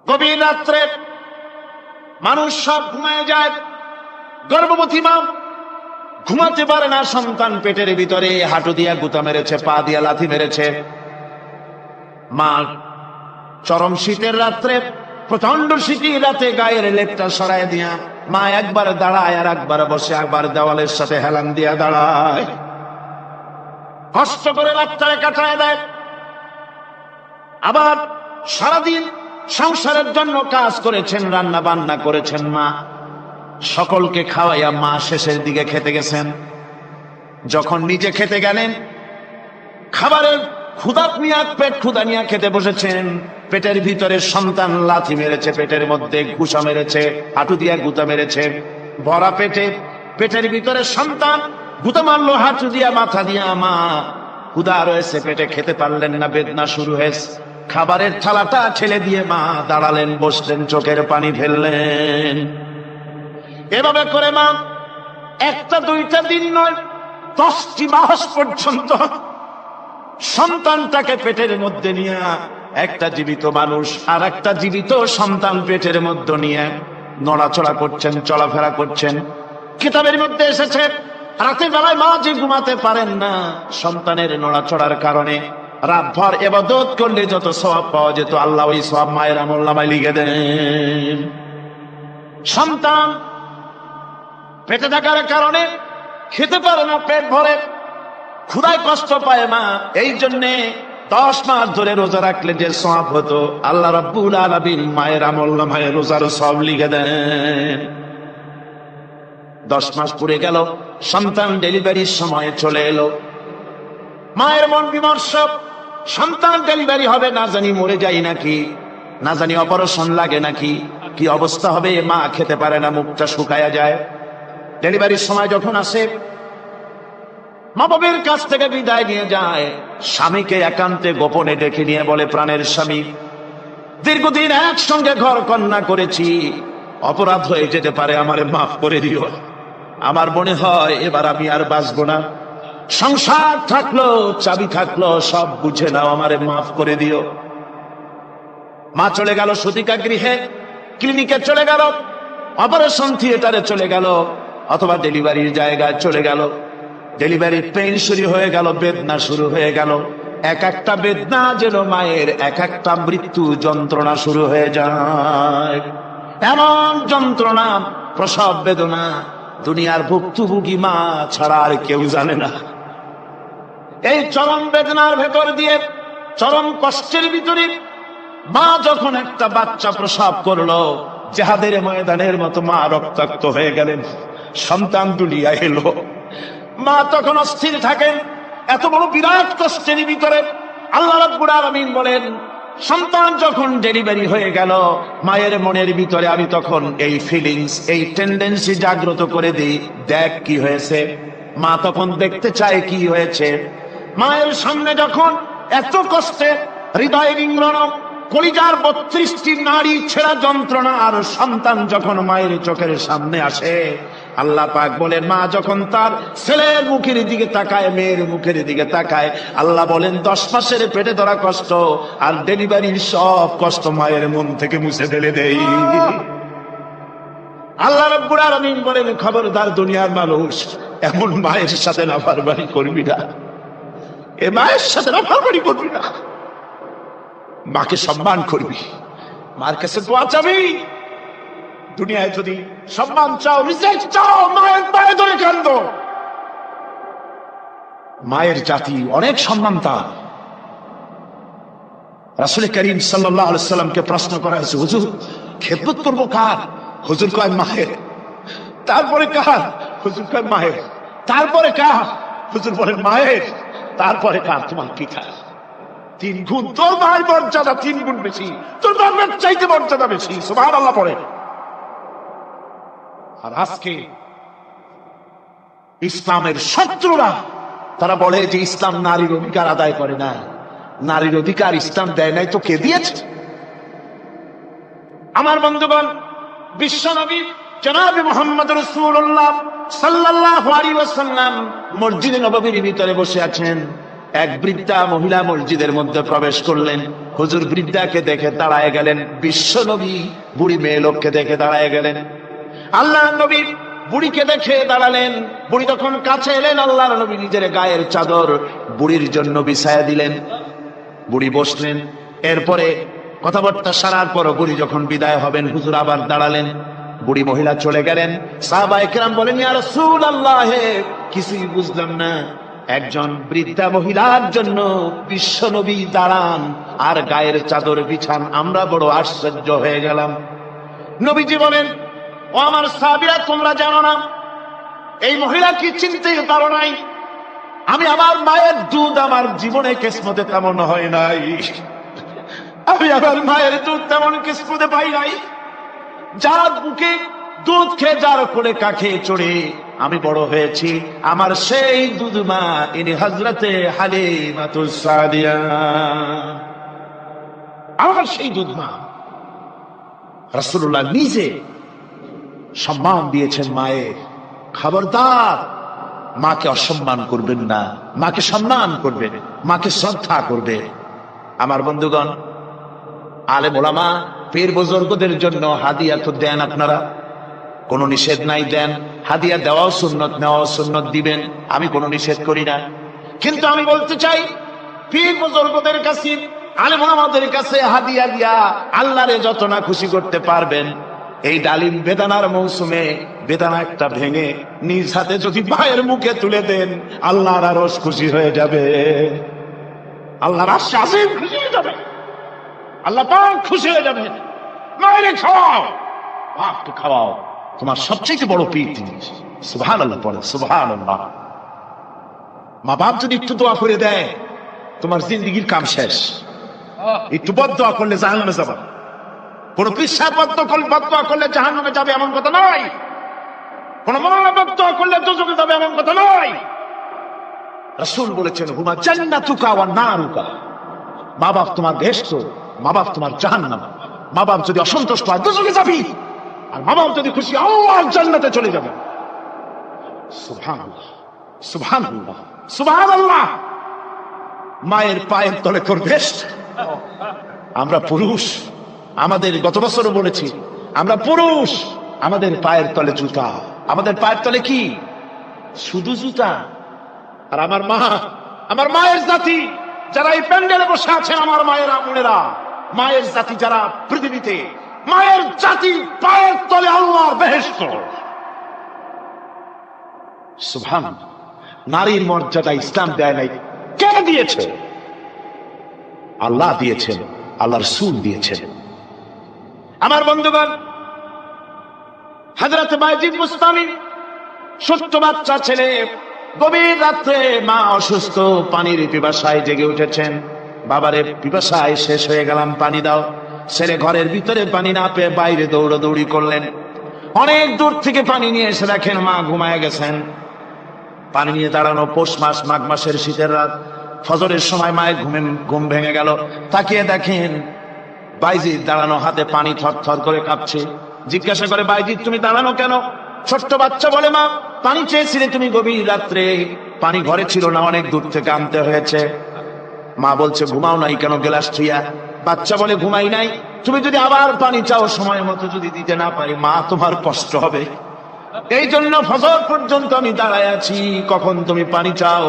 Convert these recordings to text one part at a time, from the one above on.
গভীর রাত্রে মানুষ সব ঘুমায় যায়, গর্ভবতী মা ঘুমাতে পারে না, সন্তান পেটের ভিতরে হাঁটু দিয়া গুতা মেরেছে, পা দিয়া লাথি মেরেছে। মা চরম শীতের রাত্রে, প্রচন্ড শীতের রাতে গায়ের লেপটা সরাই দিয়া মা একবার দাঁড়ায় আর একবার বসে, একবার দেওয়ালের সাথে হেলান দিয়া দাঁড়ায়, কষ্ট করে রাতটায় কাটায় দেয়। আবার সারাদিন সংসারের জন্য কাজ করেছেন, রান্না বান্না করেছেন, মা সকলকে খাওয়াইয়া মা শেষের দিকে খেতে গেছেন। যখন নিজে খেতে গেলেন, খাবারের ক্ষুধা নিয়ে, পেট ক্ষুধা নিয়ে খেতে বসেছেন, পেটের ভিতরে সন্তান লাথি মেরেছে, পেটের মধ্যে ঘুষা মেরেছে, হাঁটু দিয়া গুতা মেরেছে, ভরা পেটে, পেটের ভিতরে সন্তান গুতা মারলো হাঁটু দিয়া, মাথা দিয়া। মা ক্ষুধা রয়েছে, পেটে খেতে পারলেন না, বেদনা শুরু হয়েছে। খাবারের থালাটা ঠেলে দিয়ে মা দাঁড়ালেন, বসলেন, চোখের পানি ফেললেন। এভাবে করে মা একটা দুইটা দিন নয়, 10টি মাস পর্যন্ত সন্তানটাকে পেটের মধ্যে নিয়ে, একটা জীবিত মানুষ আর একটা জীবিত সন্তান পেটের মধ্যে নিয়ে নড়াচড়া করছেন, চলাফেরা করছেন। কিতাবের মধ্যে এসেছে, রাতের বেলায় মা যে ঘুমাতে পারেন না, সন্তানের নড়াচড়ার কারণে রাতভর ইবাদত করলে যত সওয়াব পাওয়া যেত, আল্লাহ ওই সওয়াব মায়ের আমলনামায় লিখে দেন। সন্তান পেটে থাকার কারণে খেতে পারে না, পেট ভরে ক্ষুধায় কষ্ট পায় মা, এই জন্যে 10 মাস ধরে রোজা রাখলে যে সওয়াব হতো, আল্লাহ রাব্বুল আলামিন মায়ের আমলনামায় রোজার সওয়াব লিখে দেন। 10 মাস পুরে গেল, সন্তান ডেলিভারির সময় চলে এলো। মায়ের মন বিমর্ষ, সন্তান ডেলিভারি হবে, না জানি মরে যাই নাকি, না জানি অপারেশন লাগে নাকি, কি অবস্থা হবে। মা খেতে পারে না, মুখটা শুকায়া যায়। ডেলিভারির সময় যখন আসে, মা বাবার কাছ থেকে বিদায় নিয়ে যায়, স্বামীকে একান্তে গোপনে ডেকে নিয়ে বলে, প্রাণের স্বামী, দীর্ঘদিন একসঙ্গে ঘর কন্যা করেছি, অপরাধ হয়ে যেতে পারে, আমারে মাফ করে দিও। আমার মনে হয় এবার আমি আর বাঁচবো না, সংসার থাকলো, চাবি থাকলো, সব বুঝে নাও, আমারে মাফ করে দিও। মা চলে গেল সতিকা গৃহে, ক্লিনিকে চলে গেল, অপারেশন থিয়েটারে চলে গেল, অথবা ডেলিভারির জায়গায় চলে গেল। ডেলিভারির পেইন শুরু হয়ে গেল, বেদনা শুরু হয়ে গেল। এক একটা বেদনা যেন মায়ের এক একটা মৃত্যু যন্ত্রণা শুরু হয়ে যায়। এমন যন্ত্রণা, প্রসব বেদনা দুনিয়ার ভুক্তভোগী মা ছাড়া আর কেউ জানে না। এই চরম বেদনার ভেতর দিয়ে, চরম কষ্টের ভিতরে মা যখন একটা বাচ্চা প্রসব করলো, জিহাদের ময়দানের মতো মা রক্তাক্ত হয়ে গেলেন, সন্তান দুনিয়া এলো। মা তখন অস্থির থাকেন, এত বড় বিরাট কষ্টের ভিতরে। আল্লাহ রাব্বুল আলামিন বলেন, সন্তান যখন ডেলিভারি হয়ে গেল, মায়ের মনের ভিতরে আমি তখন এই ফিলিংস, এই টেন্ডেন্সি জাগ্রত করে দিই, দেখ কি হয়েছে। মা তখন দেখতে চায় কি হয়েছে। মায়ের সামনে যখন এত কষ্টে, হৃদয় রিংরণ, কলিজার 32টি নাড়ি ছেঁড়া যন্ত্রণা আর সন্তান যখন মায়ের চোখের সামনে আসে, আল্লাহ পাক বলেন, মা যখন তার ছেলের মুখের দিকে তাকায়, মেয়ের মুখের দিকে তাকায়, আল্লাহ বলেন 10 মাসের পেটে ধরা কষ্ট আর ডেলিভারির সব কষ্ট মায়ের মন থেকে মুছে ফেলে দেই। আল্লাহ রাব্বুল আলামিন বলেন, খবরদার দুনিয়ার মানুষ, এমন মায়ের সাথে নাফরমানি করবি না, এ মায়ের সাথে নাফরমানি করবি না, মাকে সম্মান করবি, মার কাছে দোয়া চাবি। দুনিয়ায় যদি সম্মান চাও, রিজেক্ট চাও, মায়ের পায়ে ধরে কাঁদো। মায়ের জাতি অনেক সম্মান তার। রাসূল করিম সাল্লাল্লাহু আলাইহি সাল্লামকে প্রশ্ন করা হয়েছে, হুজুর খেদমত করবো কার? হুজুর কয় মায়ের। তারপরে কার? হুজুর কয় মায়ের। তারপরে কার? হুজুর বলেন মায়ের। তারপরে কার? তোমার পিতা। 3 গুণ। তোর মায়ের মর্যাদা 3 গুণ বেশি, তোর বাবার চাইতে মর্যাদা বেশি। সুবহানাল্লাহ পড়ে। আর আজকে ইসলামের শত্রুরা তারা বলে যে ইসলাম নারীর অধিকার আদায় করে না। নারীর অধিকার ইসলাম দেয় নাই তো কে দিয়েছে? আমার বন্ধুগণ, বিশ্বনবী জনাবে মুহাম্মদ রাসূলুল্লাহ সাল্লাল্লাহু আলাইহি ওয়াসাল্লাম মসজিদে নববীর ভিতরে বসে আছেন। এক বৃদ্ধা মহিলা মসজিদের মধ্যে প্রবেশ করলেন। হুজুর বৃদ্ধাকে দেখে দাঁড়ায় গেলেন, বিশ্ব নবী বুড়ি মেয়ে লোককে দেখে দাঁড়ায় গেলেন। আল্লাহ নবী বুড়িকে দেখে দাঁড়ালেন। বুড়ি তখন কাছে এলেন, আল্লাহর নবী নিজের গায়ের চাদর বুড়ির জন্য বিছায়া দিলেন। বুড়ি বসলেন। এরপরে কথাবার্তা সারার পর বুড়ি যখন বিদায় হবেন, হুজুর আবার দাঁড়ালেন। বুড়ি মহিলা চলে গেলেন। সাহাবায়ে কেরাম বলেন, ইয়া রাসূলুল্লাহ, কিছুই বুঝলাম না, একজন বৃদ্ধা মহিলার জন্য বিশ্ব নবী দাঁড়ান আর গায়ের চাদর বিছান, আমরা বড় আশ্চর্য হয়ে গেলাম। নবীজি বলেন, ও আমার সাহাবীরা, তোমরা জানো না এই মহিলা কি চিনতে পারো নাই? আমি আমার মায়ের দুধ আমার জীবনে কিসমতে তেমন হয় নাই, আমি আমার মায়ের দুধ তেমন কিসমতে পাই নাই। যার বুকে দুধ খেয়ে, যার কোলে কাখে চড়ে আমি বড় হয়েছি, আমার সেই দুধ মা, ইনি হযরতে হালিমাতুস সাদিয়া, আমার সেই দুধ মা। রাসূলুল্লাহ নিজে সম্মান দিয়েছেন মায়ের। খবরদার, মাকে অসম্মান করবেন না, মাকে সম্মান করবেন, মাকে শ্রদ্ধা করবে। আমার বন্ধুগণ, আলেম ওলামা পীর বুজুর্গদের জন্য হাদিয়া তো দেন, আপনারা কোনো নিষেধ নাই, দেন। হাদিয়া দেওয়াও সুন্নত, নেওয়াও সুন্নত, দিবেন, আমি কোনো নিষেধ করি না। কিন্তু আমি বলতে চাই, পীর বুজুর্গদের কাছে, আলেম ওলামাদের কাছে হাদিয়া দিয়া আল্লাহরে যত না খুশি করতে পারবেন, এই ডালিম বেদানার মৌসুমে বেদানা একটা ভেঙে নিজ হাতে যদি মায়ের মুখে তুলে দেন, আল্লাহর আরশ খুশি হয়ে যাবে, আল্লাহর আরশ আজিম খুশি হয়ে যাবে, আল্লাহ পাক খুশি হয়ে যাবে। মায়েরে খাওয়াও, বাপকে খাওয়াও, তোমার সবচেয়ে বড় পীর তিনি। সুবহানাল্লাহ পড়ে, সুবহানাল্লাহ। মা বাপ যদি একটু দোয়া করে দেয়, তোমার জিন্দেগির কাম শেষ। একটু বদদোয়া করলে জাহান্নামে যাবে। কোন পৃষ্ঠা বদদোয়া করলে জাহান্নামে যাবে এমন কথা নয়। কোন মৌলানা বদদোয়া করলে দোজখে যাবে এমন কথা নয়। রাসূল বলেছেন, হুমা জান্নাতুকা ওয়া নারুকা, মা বাপ তোমার বেহেশত, মা বাপ তোমার জাহান্নাম। মা বাপ যদি অসন্তুষ্ট হয়, দোজখে যাবি, আর মা বাপ যদি খুশি, আল্লাহর জান্নাতে চলে যাবে। সুবহানাল্লাহ, সুবহানাল্লাহ, সুবহানাল্লাহ। মায়ের পায়ের তলে করবে। আমরা পুরুষ, আমাদের গত বছরও বলেছি, আমরা পুরুষ, আমাদের পায়ের তলে জুতা। আমাদের পায়ের তলে কি? শুধু জুতা। আর আমার মা, আমার মায়ের জাতি যারা এই প্যান্ডেলে বসে আছেন, আমার মায়ের বোনেরা, মায়ের জাতি যারা পৃথিবীতে, মায়ের জাতি পায়ের তলে আল্লাহর বেহেশত। সুবহানাল্লাহ। নারীর মর্যাদা ইসলাম দেয় নাই, কে দিয়েছে? আল্লাহ দিয়েছেন, আল্লাহর রাসূল দিয়েছেন। আমার বন্ধুগণ, হযরত বায়জিদ বুস্তামি, ছোট্ট বাচ্চা ছেলে, গভীর রাত্রে মা অসুস্থ, পানির পিপাসায় জেগে উঠেছেন। বাবারে, পিপাসায় শেষ হয়ে গেলাম, পানি দাও। ছেলে ঘরের ভিতরে পানি না পেয়ে বাইরে দৌড়াদৌড়ি করলেন। অনেক দূর থেকে পানি নিয়ে এসে দেখেন মা ঘুমায় গেছেন। পানি নিয়ে দাঁড়ানো, পৌষ মাস, মাঘ মাসের শীতের রাত, ফজরের সময় মায়ের ঘুম ভেঙে গেল। তাকিয়ে দেখেন বাইজিদ দাঁড়ানো, হাতে পানি থরথর করে কাঁপছে। জিজ্ঞাসা করে, বাইজিদ তুমি দাঁড়ানো কেন? ছোট্ট বাচ্চা বলে, মা পানি চেয়েছিলে তুমি গভীর রাত্রে, পানি ঘরে ছিল না, অনেক দূর থেকে আনতে হয়েছে। মা বলছে, ঘুমাও নাই কেন গ্লাস ছুঁয়া? বাচ্চা বলে, ঘুমাই নাই। তুমি যদি আবার পানি চাও, সময় মতো যদি দিতে না পারি, মা তোমার কষ্ট হবে, এই জন্য ফজর পর্যন্ত আমি দাঁড়ায় আছি, কখন তুমি পানি চাও।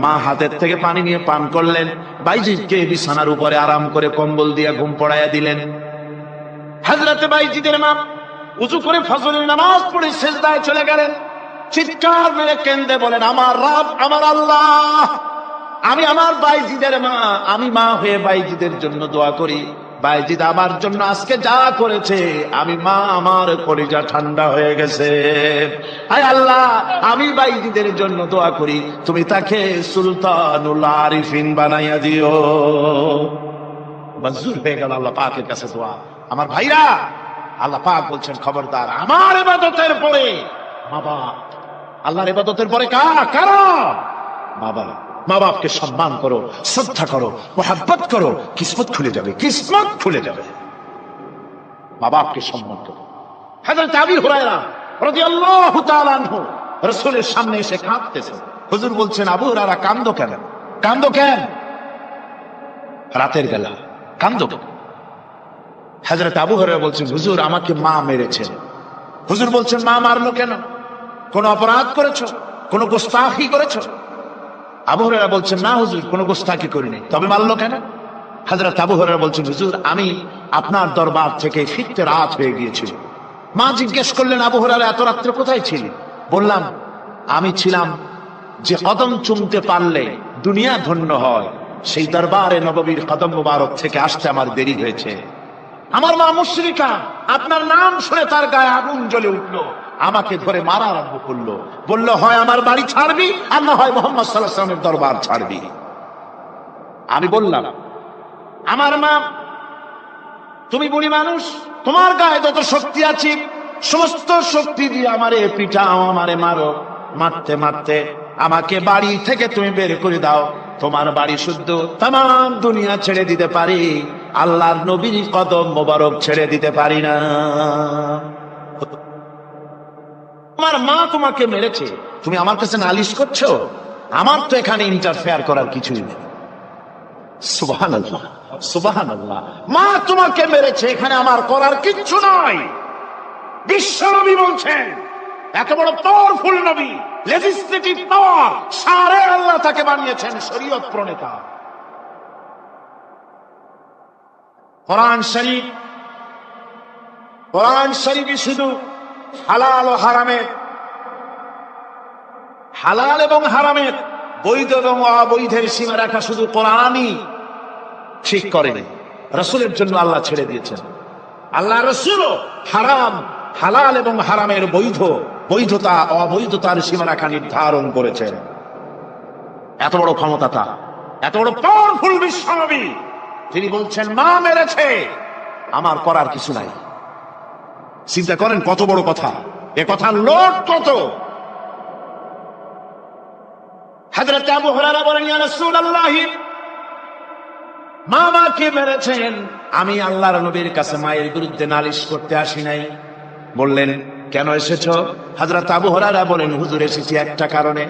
মা হাতের থেকে পানি নিয়ে পান করলেন। বাইজিদকে বিছানার উপরে আরাম করে কম্বল দিয়ে ঘুম পড়াইয়া দিলেন। হযরতে বাইজিদের মা উযু করে ফজরের নামাজ পড়ে সিজদায় চলে গেলেন। চিৎকার মেরে কেঁদে বলেন, আমার রব, আমার আল্লাহ, আমি আমার বাইজিদের মা, আমি মা হয়ে বাইজিদের জন্য দোয়া করি। বাইজিদ আমার জন্য আজকে যা করেছে, আমি মা, আমার কলিজা ঠান্ডা হয়ে গেছে। আয় আল্লাহ, আমি বাইজিদের জন্য দোয়া করি, তুমি তাকে সুলতানুল আরিফিন বানাইয়া দিও। মঞ্জুর হয়ে গেল আল্লাহ পাকের কাছে দোয়া। আমার ভাইরা, আল্লাহ পাক বলছেন, খবরদার, আমার ইবাদতের পরে মা বাপ, আল্লাহর ইবাদতের পরে কারা? মা বাপ। মা বাপকে সম্মান করো, শ্রদ্ধা করো, মোহাব্বত করো, কিসমত খুলে যাবে, কিসমত খুলে যাবে। মা বাপকে সম্মান করো। হযরত আবু হুরায়রা রাদিয়াল্লাহু তাআলা আনহু রাসূলের সামনে এসে কাঁদতেছেন। হুজুর বলছেন, আবু হুরায়রা কাঁদো কেন? কান্দো কেন? রাতের বেলা কান্দো কেন? হযরত আবু হুরায়রা বলছেন, হুজুর আমাকে মা মেরেছে। হুজুর বলছেন, মা মারলো কেন? কোন অপরাধ করেছো? কোন গোস্তাখি করেছো? আবু হুরায়রা বলছেন, না হুজুর, কোন গোস্তাখি করিনি। তবে মারলো কেন? হযরত আবু হুরায়রা বলছেন, হুজুর আমি আপনার দরবার থেকে ফিরতে রাত হয়ে গিয়েছিল। মা জিজ্ঞেস করলেন, আবু হুরায়রা এত রাত্রে কোথায় ছিলি? বললাম, আমি ছিলাম যে কদম চুমতে পারলে দুনিয়া ধন্য হয়, সেই দরবারে নববীর কদম মুবারক থেকে আসতে আমার দেরি হয়েছে। আমার মা মুশরিকা, আপনার নাম শুনে তার গায়ে আগুন জ্বলে উঠলো, আমাকে ধরে মারা আরম্ভ করলো। বলল, হয় আমার বাড়ি ছাড়বি, আর না হয় মুহাম্মদ সাল্লাল্লাহু আলাইহি ওয়াসাল্লামের দরবার ছাড়বি। আমি বললাম, আমার মা, তুমি বুড়ি মানুষ, তোমার গায়ে যত শক্তি আছে সমস্ত শক্তি দিয়ে আমারে পিটাও, আমারে মারো। মারতে মারতে আমাকে বাড়ি থেকে তুমি বের করে দাও। তোমার বাড়ি শুদ্ধ, তামাম দুনিয়া ছেড়ে দিতে পারি, আল্লাহর নবীর কদম মোবারক ছেড়ে দিতে পারি না। তোমার মা তোমাকে মেরেছে, তুমি আমার কাছে নালিশ করছো? আমার তো এখানে ইন্টারফেয়ার করার কিছুই নেই। সুবহানাল্লাহ, সুবহানাল্লাহ। মা তোমাকে মেরেছে, এখানে আমার করার কিচ্ছু নয়। বিশ্বনবী বলছেন, এত বড় পাওয়ারফুল নবী, লেজিসলেটিভ পাওয়ার, সারে আল্লাহ তাকে বানিয়েছেন শরীয়ত প্রণেতা। কোরআন শরীফ, কোরআন শরীফই শুধু হালাল ও হারামের, হালাল এবং হারামের, বৈধ এবং অবৈধের সীমা রেখা শুধু কোরআনই ঠিক করেনি, রাসূলের জন্য আল্লাহ ছেড়ে দিয়েছেন। আল্লাহ রাসূলও হারাম, হালাল এবং হারামের বৈধতা অবৈধতার সীমারেখা নির্ধারণ করেছেন। এত বড় ক্ষমতা তার, এত বড় পাওয়ারফুল বিশ্বনবী, তিনি বলছেন মা মেরেছে, আমার করার কিছু নাই। চিন্তা করেন কত বড় কথা, এ কথার লোড কত। হযরত আবু হুরায়রা বলেন, ইয়া রাসূলুল্লাহ, মা মাকে মেরেছেন, আমি আল্লাহর নবীর কাছে মায়ের বিরুদ্ধে নালিশ করতে আসি নাই। বললেন, কেন এসেছো? হযরত আবু হুরায়রা বলেন, হুজুর এসেছি একটা কারণে।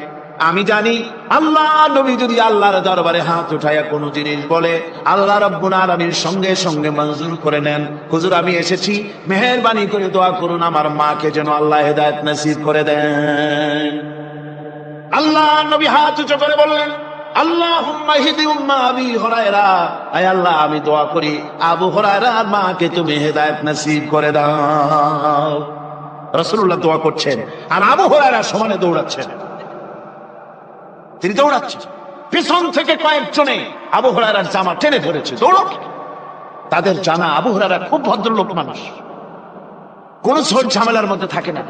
আমি জানি আল্লাহ নবী যদি আল্লাহর দরবারে হাত উঠায়া কোন জিনিস বলে, আল্লাহ রাব্বুল আলামিন সঙ্গে সঙ্গে মঞ্জুর করে নেন। হুজুর আমি এসেছি, মেহেরবানি করে দোয়া করুন আমার মাকে যেন আল্লাহ হেদায়েত নসিব করে দেন। আল্লাহ নবী হাত উঁচু করে বললেন, আল্লাহুম্মা ইহদি উম্মা আবি হুরায়রা, আয় আল্লাহ আমি দোয়া করি আবু হুরায়রার মাকে তুমি হেদায়েত নসিব করে দাও। রাসূলুল্লাহ দোয়া করছেন আর আবু হুরায়রা সমানে দৌড়াচ্ছেন। তিনি দৌড়াচ্ছেন, পিছন থেকে কয়েকজনে আবু হুরায়রার জামা টেনে ধরেছে, দৌড়ো। তাদের জানা আবু হুরায়রা খুব ভদ্রলোক মানুষ, কোন ঝোট ঝামেলার মধ্যে থাকে না,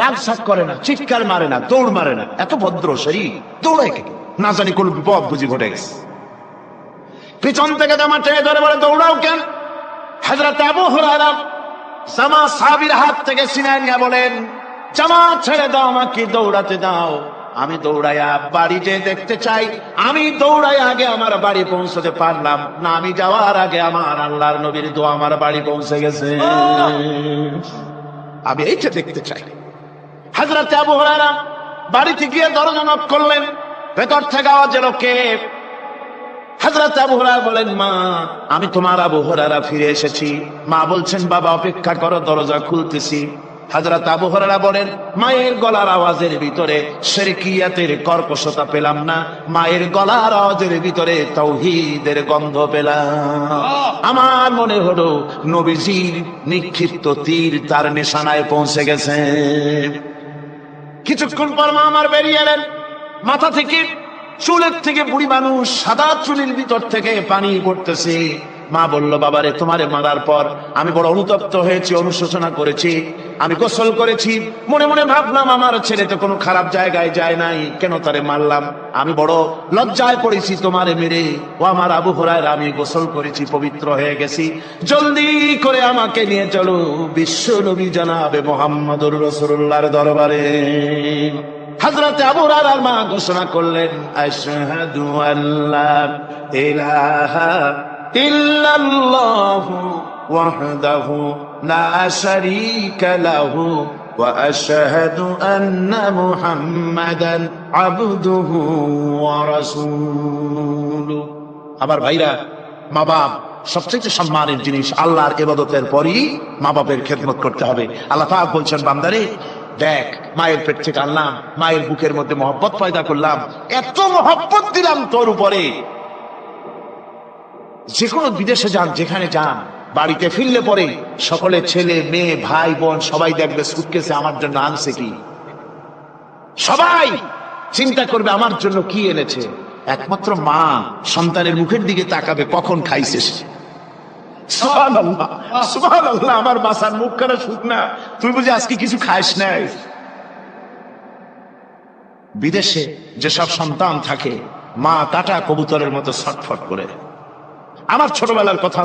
রাগ সাগ করে না, চিৎকার মারে না, দৌড় মারে না, এত ভদ্র শরীর, দৌড়ায় কে? না জানি কোন বিপদ বুঝি ঘটে গেছে। পিছন থেকে জামা টেনে ধরে বলে, দৌড়াও কেন? হযরত আবু হুরায়রা জামা সাহাবীর হাত থেকে ছিনিয়ে নিয়ে বলেন, জামা ছেড়ে দাও, আমাকে দৌড়াতে দাও। আমি দৌড়াইয়া বাড়িতে দেখতে চাই, আমি দৌড়াই আগে আমার বাড়ি পৌঁছতে পারলাম না, আমি যাওয়ার আগে আমার আল্লাহর নবীর দোয়া আমার বাড়ি পৌঁছে গেছে, আমি এইটা দেখতে চাই। হযরত আবু হুরায়রা বাড়িতে গিয়ে দরজা নক করলেন, ভেতর থেকে আওয়াজ এলো, কে? হযরত আবু হুরায়রা বলেন, মা আমি তোমার আবু হুরায়রা ফিরে এসেছি। মা বলছেন, বাবা অপেক্ষা করো, দরজা খুলতেছি। হযরত আবু হুরায়রা বলেন, মায়ের গলার আওয়াজের ভিতরে শিরকিয়াতের কর্কশতা পেলাম না, মায়ের গলার আওয়াজের ভিতরে তাওহীদের গন্ধ পেলাম। আমার মনে হলো নবীজির নিক্ষিপ্ত তীর তার নিশানায় পৌঁছে গেছে। কিছুক্ষণ পর মা আমার বেরিয়ে এলেন, মাথা থেকে চুলের থেকে বুড়ি মানুষ, সাদা চুলের ভিতর থেকে পানি পড়তেছে। মা বলল, বাবারে তোমারে মারার পর আমি বড় অনুতপ্ত হয়েছি, অনুশোচনা করেছি, আমি গোসল করেছি, মনে মনে ভাবলাম আমার ছেলে তো কোনো খারাপ জায়গায় যায় নাই, কেন তারে মারলাম? আমি বড় লজ্জায় পড়েছি তোমারে মেরে। ও আমার আবু হুরায়রা, আমি গোসল করেছি, পবিত্র হয়ে গেছি, জলদি করে আমাকে নিয়ে চলো বিশ্ব নবী জনাবে মুহাম্মদুর রাসূলুল্লাহর দরবারে। হযরত আবু হুরায়রার মা ঘোষণা করলেন, আশহাদু আল্লা ইলাহা ইল্লাল্লাহু ওয়াহদাহু লা শারীকা লাহু وأشهد أن محمدا عبده ورسوله। আমার ভাইরা, মা বাপ সবচেয়ে সম্মানের জিনিস। আল্লাহর ইবাদতের পরই মা বাপের খেদমত করতে হবে। আল্লাহ পাক বলছেন, বান্দারে দেখ, মায়ের পেট থেকে আনলাম, মায়ের বুকের মধ্যে মহব্বত পয়দা করলাম, এত মহব্বত দিলাম তোর উপরে, যে কোনো বিদেশে যান, যেখানে যান, বাড়িতে ফিরলে পরে সকলে ছেলে মেয়ে ভাই বোন সবাই দেখবে সুটকেসে আমার জন্য আনছে কি। সবাই চিন্তা করবে আমার জন্য কি এনেছে। একমাত্র মা সন্তানের মুখের দিকে তাকাবে, কখন খাইছে সে। সুবহানাল্লাহ, সুবহানাল্লাহ। আমার বাসার মুখ কানা শুকনা, তুই বুঝি আজকে কিছু খাইস নাই। বিদেশে যেসব সন্তান থাকে, মা কাটা কবুতরের মতো ছটফট করে। আমার ছোটবেলার কথা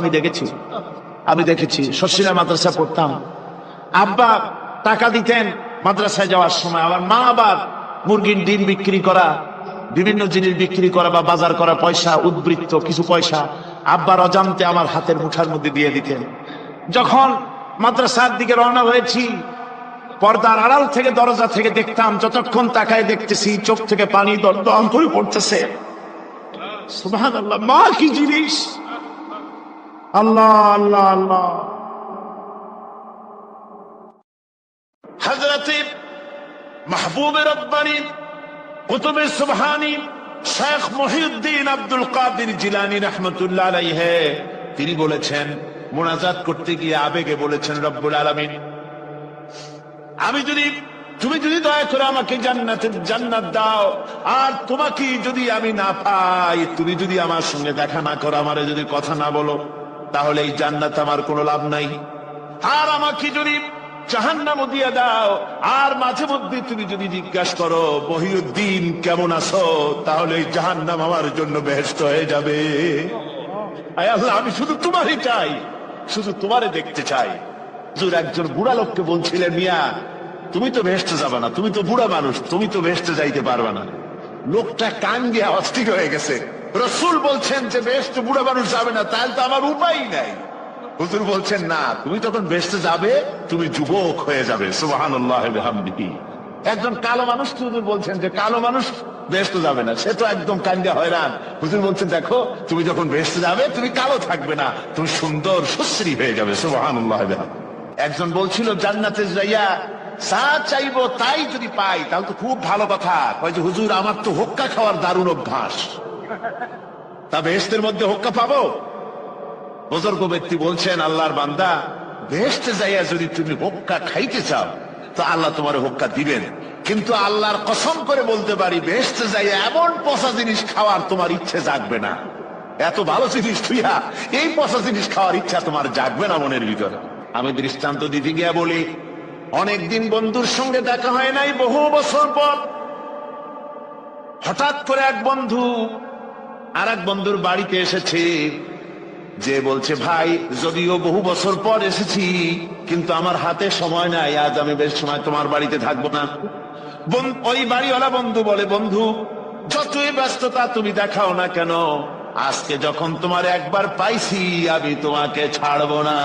আমি দেখেছি। শশিরা মাদ্রাসা পড়তাম, আব্বা টাকা দিতেন মাদ্রাসায় যাওয়ার সময়, আমার মা আবার মুরগির ডিম বিক্রি করা, বিভিন্ন জিনিস বিক্রি করা বা বাজার করা পয়সা, উদ্বৃত্ত কিছু পয়সা আব্বার অজান্তে আমার হাতের মুঠার মধ্যে দিয়ে দিতেন। যখন মাদ্রাসার দিকে রওনা হয়েছি, পর্দার আড়াল থেকে দরজা থেকে দেখতাম, যতক্ষণ তাকায় দেখতেছি চোখ থেকে পানি দরদর করে পড়তেছে। সুবহানাল্লাহ, মা কি জিনিস! আল্লাহ আল্লাহ আল্লাহ। হযরত মাহবুব রব্বানী কুতুবে সুবহানী শেখ মহিউদ্দিন আব্দুল কাদের জিলানী রাহমাতুল্লাহ আলাইহি তিনি বলেছেন, মুনাজাত করতে গিয়ে আবেগে বলেছেন, রব্বুল আলামিন, তুমি যদি দয়া করে আমাকে জান্নাত দাও, আর তোমাকে যদি আমি না পাই, তুমি যদি আমার সঙ্গে দেখা না করো, আমারে যদি কথা না বলো, তাহলে এই জান্নাত আমার কোনো লাভ নাই। আর আমাকে যদি জাহান্নামও দিয়ে দাও, আর মাঝে মধ্যে তুমি যদি জিজ্ঞাসা করো মহিউদ্দিন কেমন আছো, তাহলে এই জাহান্নাম আমার জন্য বেহেশত হয়ে যাবে। আয় আল্লাহ, আমি শুধু তোমারই চাই, শুধু তোমারে দেখতে চাই। হুজুর একজন বুড়া লোককে বলছিলেন, মিয়া তুমি তো বেহেশতে যাবে না, তুমি তো বুড়া মানুষ, তুমি তো বেহেশতে যাইতে পারবে না। লোকটা কান দিয়ে অস্থির হয়ে গেছে। রাসূল বলছেন যে বেহেশতে বুড়া মানুষ যাবে না, তাহলে তো আমার উপায় নাই। হুজুর বলছেন, না, তুমি তখন বেহেশতে যাবে, তুমি যুবক হয়ে যাবে। সুবহানাল্লাহ ওয়া বিহামদিহি। একজন কালো মানুষ, হুজুর বলছেন যে কালো মানুষ বেহেশতে যাবে না, সে তো একদম কান দিয়ে হয়রান। হুজুর বলছেন, দেখো তুমি যখন বেহেশতে যাবে, তুমি কালো থাকবে না, তুমি সুন্দর সুশ্রী হয়ে যাবে। সুবহানাল্লাহ ওয়া বিহামদিহি। একজন বলছিল, জান্নাতে যাইয়া যা চাইবো তাই যদি পাই তাহলে তো খুব ভালো কথা। কয় যে হুজুর, আমার তো হোক্কা খাওয়ার দারুণ অভ্যাস, তা বেহেশতের মধ্যে হোক্কা পাবো? বুজুর্গ ব্যক্তি বলছেন, আল্লাহর বান্দা, বেহেশতে যাইয়া যদি তুমি হোক্কা খাইতে চাও তো আল্লাহ তোমার হোক্কা দিবেন, কিন্তু আল্লাহর কসম করে বলতে পারি, বেহেশতে যাইয়া এমন পচা জিনিস খাওয়ার তোমার ইচ্ছে জাগবে না। এত ভালো জিনিস তুইয়া এই পচা জিনিস খাওয়ার ইচ্ছা তোমার জাগবে না মনের ভিতরে। আমি দৃষ্টান্ত দিতে গিয়া বলি, অনেকদিন বন্ধুর সঙ্গে দেখা হয় নাই, বহু বছর পর হঠাৎ করে এক বন্ধু আর এক বন্ধুর বাড়িতে এসেছে, যে বলছে, ভাই যদিও বহু বছর পর এসেছি, কিন্তু আমার হাতে সময় নাই, আজ আমি বেশ সময় তোমার বাড়িতে থাকবো না। ওই বাড়িওয়ালা বন্ধু বলে, বন্ধু যতই ব্যস্ততা তুমি দেখাও না কেন, আজকে যখন তোমার একবার পাইছি, আমি তোমাকে ছাড়বো না।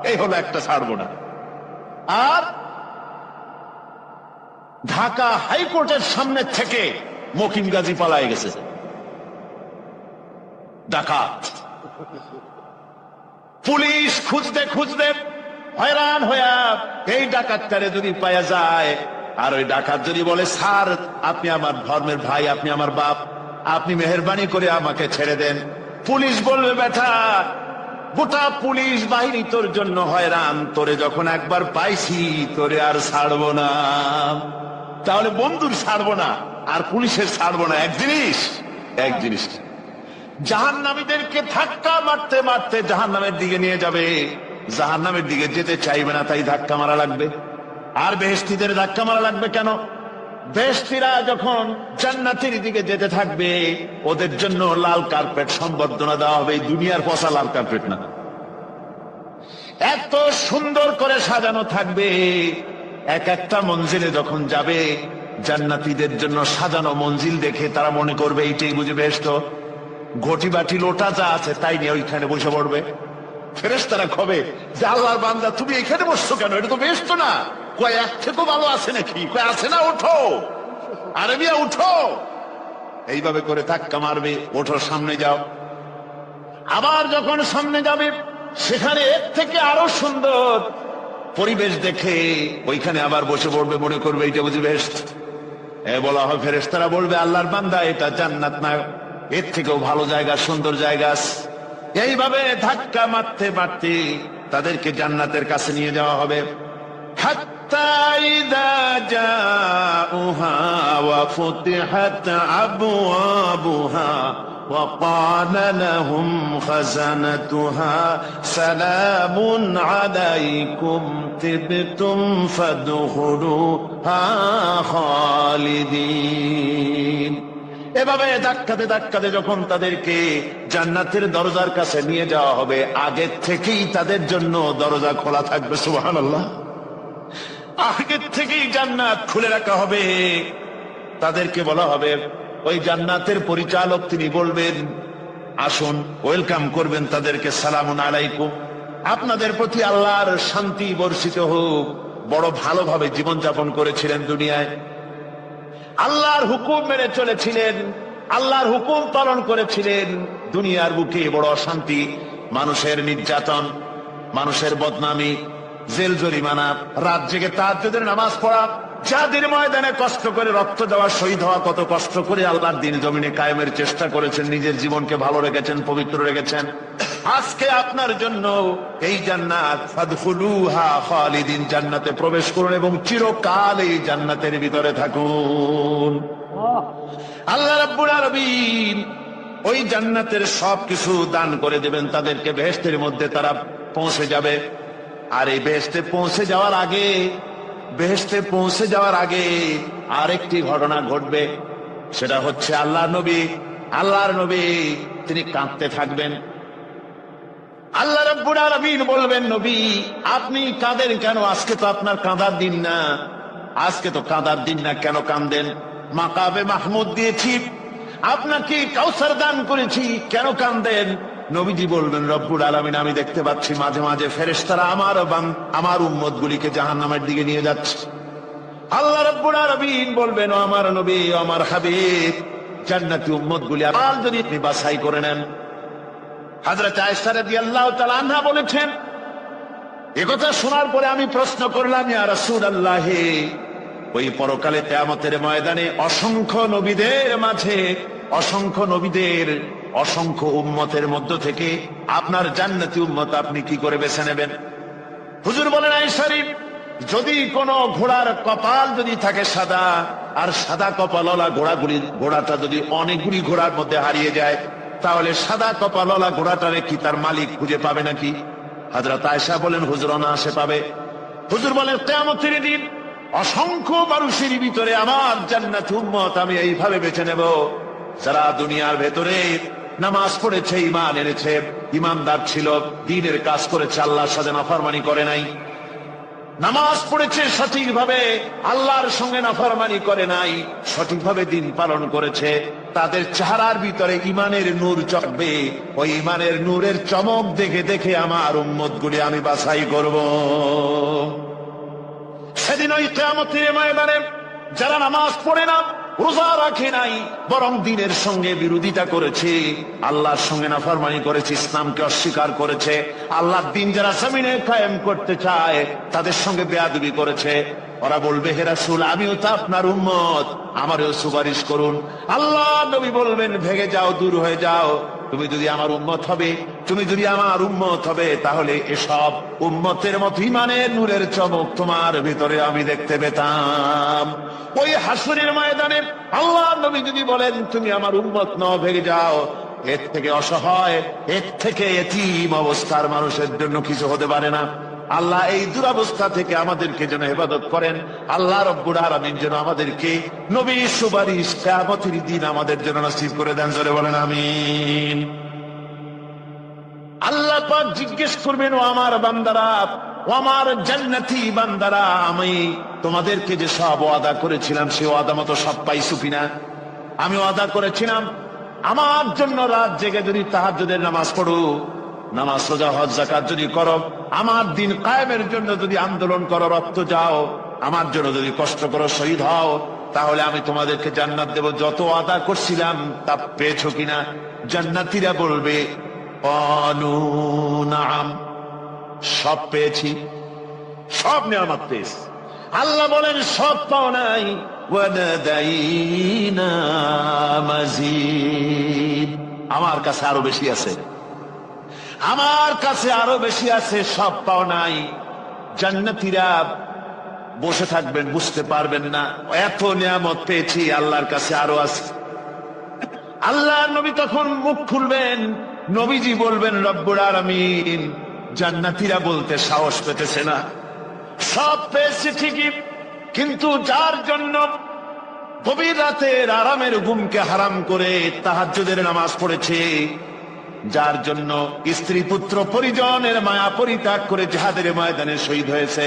এই হলো একটা ছাড়বো না। আর ঢাকা হাইকোর্টের সামনে থেকে মকিম গাজী পালায় গেছে, ডাকাত। পুলিশ খুঁজতে খুঁজতে হয়রান হইয়া এই ডাকাতটারে যদি পাওয়া যায়, আর ওই ডাকাত যদি বলে, স্যার আপনি আমার ধর্মের ভাই, আপনি আমার বাপ, আপনি মেহেরবানি করে আমাকে ছেড়ে দেন, পুলিশ বলবে, বেটা গোটা পুলিশ বাহিনী তোর জন্য হয়রান, তোরে যখন একবার পাইছি তোরে আর ছাড়বো না। তাহলে বন্ধুর ছাড়বো না আর পুলিশের ছাড়বো না এক জিনিস। জাহান্নামীদেরকে ধাক্কা মারতে মারতে জাহান্নামের দিকে নিয়ে যাবে, জাহান্নামের দিকে যেতে চাইবে না, তাই ধাক্কা মারা লাগবে। আর বেহেশতীদের ধাক্কা মারা লাগবে কেন? বেহেশতীরা যখন জান্নাতের দিকে যেতে থাকবে, ওদের জন্য লাল কার্পেট সম্বর্ধনা দেওয়া হবে, দুনিয়ার পচা লাল কার্পেট না, এত সুন্দর করে সাজানো থাকবে। এক একটা মঞ্জিলে যখন যাবে, জান্নাতীদের জন্য সাজানো মঞ্জিল দেখে তারা মনে করবে এইটাই বুঝে বেহেশত। ঘটি বাটি লোটা যা আছে তাই নিয়ে ওইখানে বসে পড়বে। ফেরেশতারা কবে যে, আল্লাহর বান্দা তুমি এখানে বসছো কেন, এটা তো বেহেশত না। কয় এক থেকেও ভালো আছে নাকি? কয় আছে না, ওঠো আরে মিয়া উঠো। এইভাবে করে ধাক্কা মারবে, ওঠো সামনে যাও। আবার যখন সামনে যাবে সেখানে এর থেকে আরো সুন্দর পরিবেশ দেখে ওইখানে আবার বসে পড়বে, মনে করবে এটা বুঝি বেহেশত। বলা হয় ফেরেশতারা বলবে আল্লাহর বান্দা এটা জান্নাত না, এর থেকেও ভালো জায়গা, সুন্দর জায়গা আছে। এইভাবে ধাক্কা মারতে মারতে তাদেরকে জান্নাতের কাছে নিয়ে যাওয়া হবে। হাত্তা ইযা জাউহা ওয়া ফুতিহাত আবওয়াবুহা ওয়া ক্বালা লাহুম খাযানাতুহা সালামুন আলাইকুম তিবতুম ফাদখুলুহা খালিদিন। এভাবে ধাক্কাতে ধাক্কাতে যখন তাদেরকে জান্নাতের দরজার কাছে নিয়ে যাওয়া হবে, আগের থেকেই তাদের জন্য দরজা খোলা থাকবে। সুবহানাল্লাহ, আগের থেকেই জান্নাত খুলে রাখা হবে। তাদেরকে বলা হবে, ওই জান্নাতের পরিচালক তিনি বলবেন আসুন, ওয়েলকাম করবেন তাদেরকে, সালামুন আলাইকুম, আপনাদের প্রতি আল্লাহর শান্তি বর্ষিত হোক। বড় ভালোভাবে জীবনযাপন করেছিলেন দুনিয়ায়, আল্লাহর হুকুম মেনে চলেছিলেন, আল্লাহর হুকুম পালন করেছিলেন। দুনিয়ার বুকে বড় অশান্তি, মানুষের নির্যাতন, মানুষের বদনামি, জেল জরিমানা, রাত জেগে তাহাজ্জুদের নামাজ পড়া, যাদের ময়দানে কষ্ট করে রক্ত দেওয়া, শহীদ হওয়া, কত কষ্ট করে আল্লাহর দ্বীন জমিনে কায়েমের চেষ্টা করেছেন, নিজের জীবনকে ভালো রেখেছেন, পবিত্র রেখেছেন। আজকে আপনার জন্য এই জান্নাত, ফাদখুলুহা খালিদিন, জান্নাতে প্রবেশ করুন এবং চিরকাল এই জান্নাতের ভিতরে থাকুন। আল্লাহ রাব্বুল আলামিন ওই জান্নাতের সবকিছু দান করে দেবেন তাদেরকে, বেহেশতের মধ্যে তারা পৌঁছে যাবে। আর এই বেহেশতে পৌঁছে যাওয়ার আগে আরেকটি ঘটনা ঘটবে, সেটা হচ্ছে আল্লাহর নবী তিনি কাঁদতে থাকবেন। আল্লাহ রাব্বুল আলামিন বলবেন, নবী আপনি কাঁদেন কেন? আজকে তো আপনার কাঁদার দিন না, আজকে তো কাঁদার দিন না, কেন কাঁদেন? মাকামে মাহমুদ দিয়েছি, আপনাকে কাউসার দান করেছি, কেন কাঁদেন? নবীজি বলবেন, রব্বুল আলামিন আমি দেখতে পাচ্ছি মাঝে মাঝে ফেরেশতারা আমার উম্মত গুলিকে জাহান্নামের দিকে নিয়ে যাচ্ছে। আল্লাহ রাব্বুল আলামিন বলবেন, ও আমার নবী, ও আমার হাবিব, জান্নাতি উম্মত গুলি আর যদি আপনি বাছাই করে নেন। হযরত আয়েশা রাদিয়াল্লাহু তাআলা আনহা বলেছেন, একথা শোনার পরে আমি প্রশ্ন করলাম, ইয়া রাসূলুল্লাহ, ওই পরকালে কিয়ামতের ময়দানে অসংখ্য নবীদের মাঝে, অসংখ্য উম্মতের মধ্য থেকে আপনার জান্নাতি উম্মত আপনি কি করে বেছে নেবেন? হুজুর বলেন, আয়েশা, যদি কোন ঘোড়ার কপাল যদি থাকে সাদা, আর সাদা কপালওয়ালা ঘোড়াটা যদি অনেকগুলি ঘোড়ার মধ্যে হারিয়ে যায়, তাহলে সাদা কপালওয়ালা ঘোড়াটারে কি তার মালিক খুঁজে পাবে নাকি? হযরত আয়েশা বলেন, হুজুর অনায়াসে পাবে। হুজুর বলেন, কিয়ামতের দিন অসংখ্য মানুষের ভিতরে আমার জান্নাতি উম্মত আমি এইভাবে বেছে নেব, যারা দুনিয়ার ভেতরে নামাজ পড়েছে, ঈমান এনেছে, ঈমানদার ছিল, দ্বীনের কাজ করেছে, আল্লাহর সাথে নাফরমানি করে নাই, নামাজ পড়েছে সঠিকভাবে, আল্লাহর সঙ্গে নাফরমানি করে নাই, সঠিকভাবে দ্বীন পালন করেছে, তাদের চেহারার ভিতরে ঈমানের নূর চমকবে। ওই ঈমানের নূরের চমক দেখে দেখে আমার উম্মত গুলি আমি বাছাই করব। সেদিন ওই কিয়ামতের ময়দানে যারা নামাজ পড়ে না, রোজা রাখে নাই, বরং দ্বীনের সঙ্গে বিরোধিতা করেছে, আল্লাহর সঙ্গে নাফরমানি করেছে, ইসলামকে অস্বীকার করেছে, আল্লাহর দ্বীন যারা জমিনে কায়েম করতে চায় তাদের সঙ্গে বেয়াদবি করেছে, ওরা বলবে, হে রাসূল আমিও তো আপনার উম্মত, আমারও সুপারিশ করুন। আল্লাহ নবী বলবেন, ভেগে যাও, দূর হয়ে যাও, তুমি যদি আমার উম্মত হবে, তাহলে এসব উম্মতের মতো ঈমানের নূরের চমক তোমার ভিতরে আমি দেখতে পেতাম। ওই হাসরের ময়দানে আল্লাহ নবী যদি বলেন, তুমি আমার উম্মত নও, ভেগে যাও, এর থেকে অসহায়, এর থেকে এতিম অবস্থার মানুষের জন্য কিছু হতে পারে না। আল্লাহ এই দুরবস্থা থেকে আমাদেরকে যেন হেফাজত করেন। আল্লাহ রব্বুল আলামিন যেন আমাদেরকে নবীর সুপারিশ কিয়ামতের দিন আমাদের জন্য নসিব করে দেন, জোরে বলেন আমিন। আল্লাহ পাক জিজ্ঞেস করবেন, ও আমার বান্দারা, ও আমার জান্নাতি বান্দারা, আমি তোমাদেরকে যে সব ওয়াদা করেছিলাম সেই ওয়াদা মতো সব পাইছো কিনা? আমি ওয়াদা করেছিলাম আমার জন্য রাত জেগে যদি তাহাজ্জুদের নামাজ পড়ো, নামাজ রোজা হজ যাকাত যদি করো, আমার দিন কায়েমের জন্য যদি আন্দোলন করো, রক্ত যাও, আমার জন্য যদি কষ্ট করো, শহীদ হও, তাহলে আমি তোমাদেরকে জান্নাত দেব। যত আদা করছিলাম তা পেয়েছো কিনা? জান্নাতীরা বলবে ক্বালু নাআম, সব পেয়েছি, সব নিয়ামত পেয়েছি। আল্লাহ বলেন সব পাও নাই, ওয়ালাদাইনা মাজিদ, আমার কাছে আরো বেশি আছে, আমার কাছে আরো বেশি আছে, সব পাও নাই। জান্নাতীরা বসে থাকবেন, বুঝতে পারবেন না, এত নিয়ামত পেয়েছি, আল্লাহর কাছে আরো আছে। আল্লাহর নবী তখন মুখ খুলবেন, নবীজি বলবেন রব্বুল আলামিন, জান্নাতীরা বলতে সাহস পেতেছে না, সব পেয়েছে ঠিকই, কিন্তু যার জন্য গভীর রাতের আরামের ঘুমকে হারাম করে তাহাজ্জুদের নামাজ পড়েছে, যার জন্য স্ত্রী পুত্র পরিজনের মায়া পরিত্যাগ করে জিহাদের ময়দানে শহীদ হয়েছে,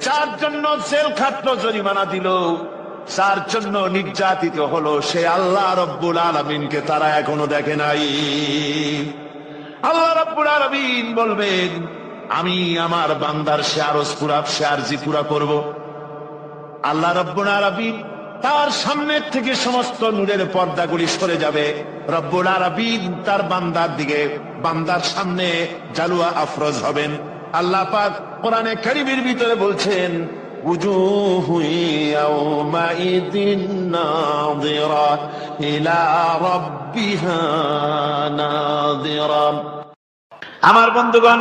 যার জন্য জেল খাটলো, জরিমানা দিল, যার জন্য নির্যাতিত হলো, সে আল্লাহ রব্বুল আলামিনকে তারা এখনো দেখে নাই। আল্লাহ রব্বুল আলামিন বলবেন, আমি আমার বান্দার সে আরজ পুরা, সে আরজি পুরা করব। আল্লাহ রব্বুল আলামিন তার সামনের থেকে সমস্ত নূরের পর্দাগুলি সরে যাবে, রব্বুল আলামিন তার বান্দার দিকে, বান্দার সামনে জালুয়া আফরোজ হবেন। আল্লাহ পাক কোরআনে কারীমের ভিতরে বলছেন, উজুহু ইয়াওমাইযিন নাযিরা ইলা রাব্বিহা নাযিরা। আমার বন্ধুগণ,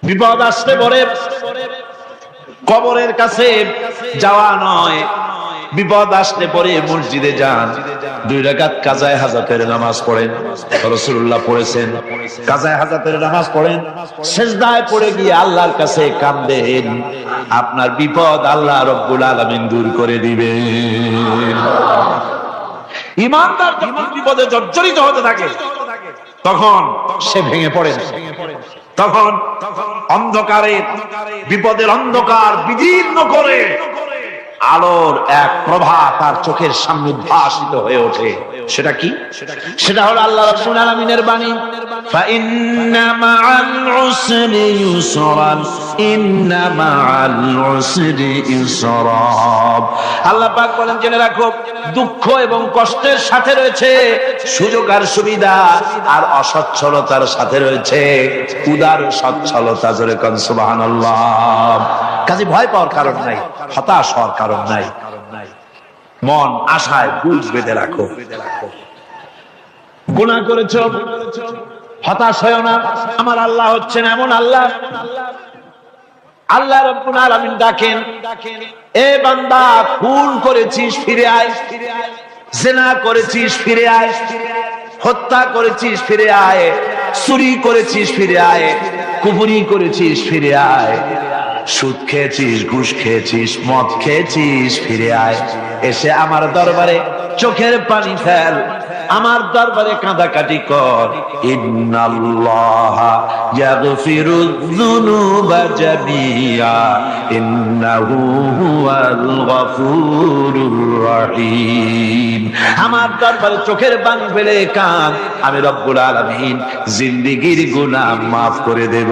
বিপদ আসতে পরে কবরের কাছে যাওয়া নয়, বিপদ আসলে পরে মসজিদে যান, 2 রাকাত কাজায়ে হাজাতের নামাজ পড়েন। রাসূলুল্লাহ পড়েছেন, কাজায়ে হাজাতের নামাজ পড়েন, সিজদায় পড়ে গিয়ে আল্লাহর কাছে কাঁদেন, আপনার বিপদ আল্লাহ রব্বুল আলামিন দূর করে দিবেন। ঈমানদার যখন বিপদে জর্জরিত হতে থাকে, তখন সে ভেঙে পড়ে না, তখন অন্ধকারে, বিপদের অন্ধকার বিদীর্ণ করে আলোর এক প্রভা তার চোখের সামনে উদ্ভাসিত হয়ে ওঠে। সেটা কি? সেটা হলো আল্লাহ রাব্বুল আলামিনের বাণী, ফাইন্না মাআল উসরি ইউসরান, ইন্না মাআল উসরি ইউসরা। আল্লাহ পাক বলেন, জেনে রাখো, দুঃখ এবং কষ্টের সাথে রয়েছে সুযোগ আর সুবিধা, আর অসচ্ছলতার সাথে রয়েছে উদার সচ্ছলতা। জোরে কোন সুবহানাল্লাহ। কাজে ভয় পাওয়ার কারণ নাই, হতাশ হওয়ার কারণ নাই, মন আশায় বুঝ বেঁধে রাখো। গুনাহ করেছো, হতাশ হয়ো না, আমার আল্লাহ হচ্ছেন এমন আল্লাহ। আল্লাহ রাব্বুল আলামিন ডাকেন, এ বান্দা, খুন করেছিস ফিরে আয়, জিনা করেছিস ফিরে আয়, হত্যা করেছিস ফিরে আয়, চুরি করেছিস ফিরে আয়, কুফরি করেছিস ফিরে আয়, সুদ খেয়েছিস, ঘুষ খেয়েছিস, মদ খেয়েছিস, ফিরে আয়, এসে আমার দরবারে চোখের পানি ফেল, আমার দরবারে কাঁদাকাটি কর। ইন্নাল্লাহা ইয়াগফিরুয যুনুবা জামিআ ইন্নাহু হুয়াল গফুরুর রহিম। আমার দরবারে চোখের পানি ফেলে কাঁদ, আমি রব্বুল আলামিন জিন্দেগীর গুনাহ মাফ করে দেব।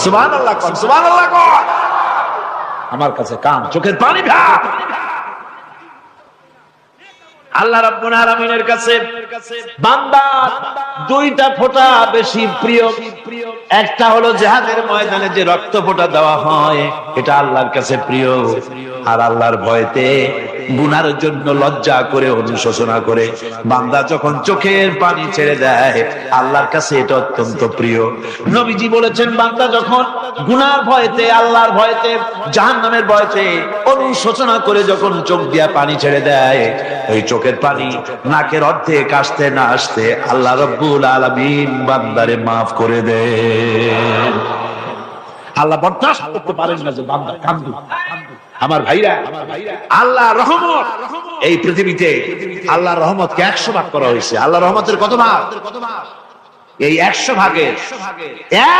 সুবহানাল্লাহ কর, সুবহানাল্লাহ কর। আমার কাছে কাঁদ, চোখের পানি ফেল। আল্লাহ রাব্বুল আলামিনের কাছে বান্দা 2টা ফোঁটা বেশি প্রিয়। একটা হলো জিহাদের ময়দানে যে রক্ত ফোঁটা দেওয়া হয়, এটা আল্লাহর কাছে প্রিয়। আর আল্লাহর ভয়তে গুনার জন্য লজ্জা করে, অনুশোচনা করে বান্দা যখন চোখের পানি ছেড়ে দেয়, আল্লাহর কাছে এটা অত্যন্ত প্রিয়। নবীজি বলেছেন, বান্দা যখন গুনার ভয়তে, আল্লাহর ভয়তে, জাহান্নামের ভয়তে অনুশোচনা করে যখন চোখ দিয়া পানি ছেড়ে দেয়, ওই চোখের পানি নাকের অর্ধেক আসতে না আসতে আল্লাহ রাব্বুল আলামিন বান্দারে মাফ করে দেন। আল্লাহ বরদাস্ত করতে পারেন না যে বান্দা কান্দে। আমার ভাইরা, আল্লাহ রহমত, এই পৃথিবীতে আল্লাহর রহমতকে 100 ভাগ করা হয়েছে। আল্লাহর রহমতের কত ভাগ? এই 100 ভাগের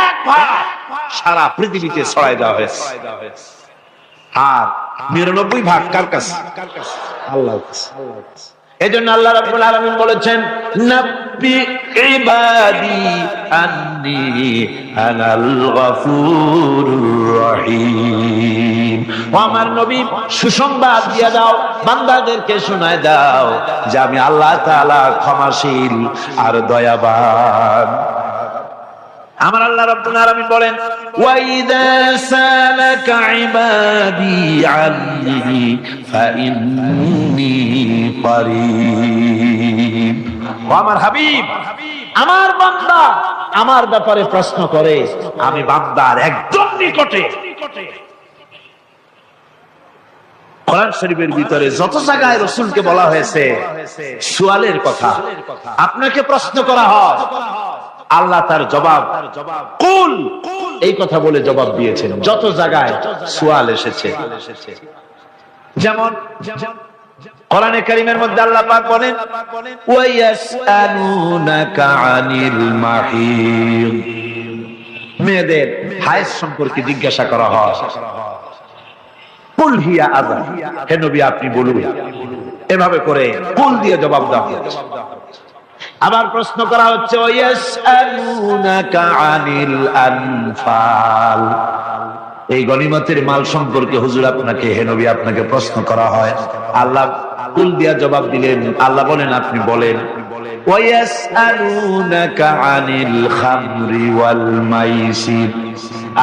1 ভাগ সারা পৃথিবীতে ছড়াই দেওয়া হয়েছে। আর 99 ভাগ কার কাছে? আল্লাহর কাছে। এজন্য আল্লাহ রাব্বুল আলামিন বলেছেন, নাব্বি ইবাদি আন্নী আনাল গফুরুর রহিম। ও আমার নবী, সুসংবাদ দিয়ে দাও, বান্দাদেরকে শোনায় দাও যে আমি আল্লাহ তাআলা ক্ষমাশীল আর দয়াবান। আমার আল্লাহ রাব্বুল আলামিন বলেন, ওয়া ইযা সালাকা ইবাদি আন্নী ফাইন্নী করিব। ও আমার হাবিব, আমার বান্দা আমার ব্যাপারে প্রশ্ন করে, আমি বান্দার একদম নিকটে। কোরআন শরীফের ভিতরে যত জায়গায় রাসূলকে বলা হয়েছে সুয়ালের কথা, আপনাকে প্রশ্ন করা হয়, আল্লাহ তার জবাব কুল এই কথা বলে জবাব দিয়েছেন। যত জায়গায় সুয়াল এসেছে, যেমন কোরআনে কারীমের মধ্যে আল্লাহ পাক বলেন, ওয়া ইয়াসআলুনাকা আনিল মাহিদ, মেয়েদের হায়েজ সম্পর্কে জিজ্ঞাসা করা হয়। কুল হিয়া আযা, হে নবী আপনি বলুন। এভাবে করে কুল দিয়ে জবাব দাও। আবার প্রশ্ন করা হচ্ছে, ওয়া ইয়াসআলুনাকা আনিল আনফাল, এই গনিমতের মাল সম্পর্কে হুজুর আপনাকে, হে নবী আপনাকে প্রশ্ন করা হয়। আল্লাহ কুল দিয়া জবাব দিলেন। আল্লাহ বলেন আপনি বলেন। ওয়া ইয়াসআলুনাকা আনিল খামরি ওয়াল মাইসির,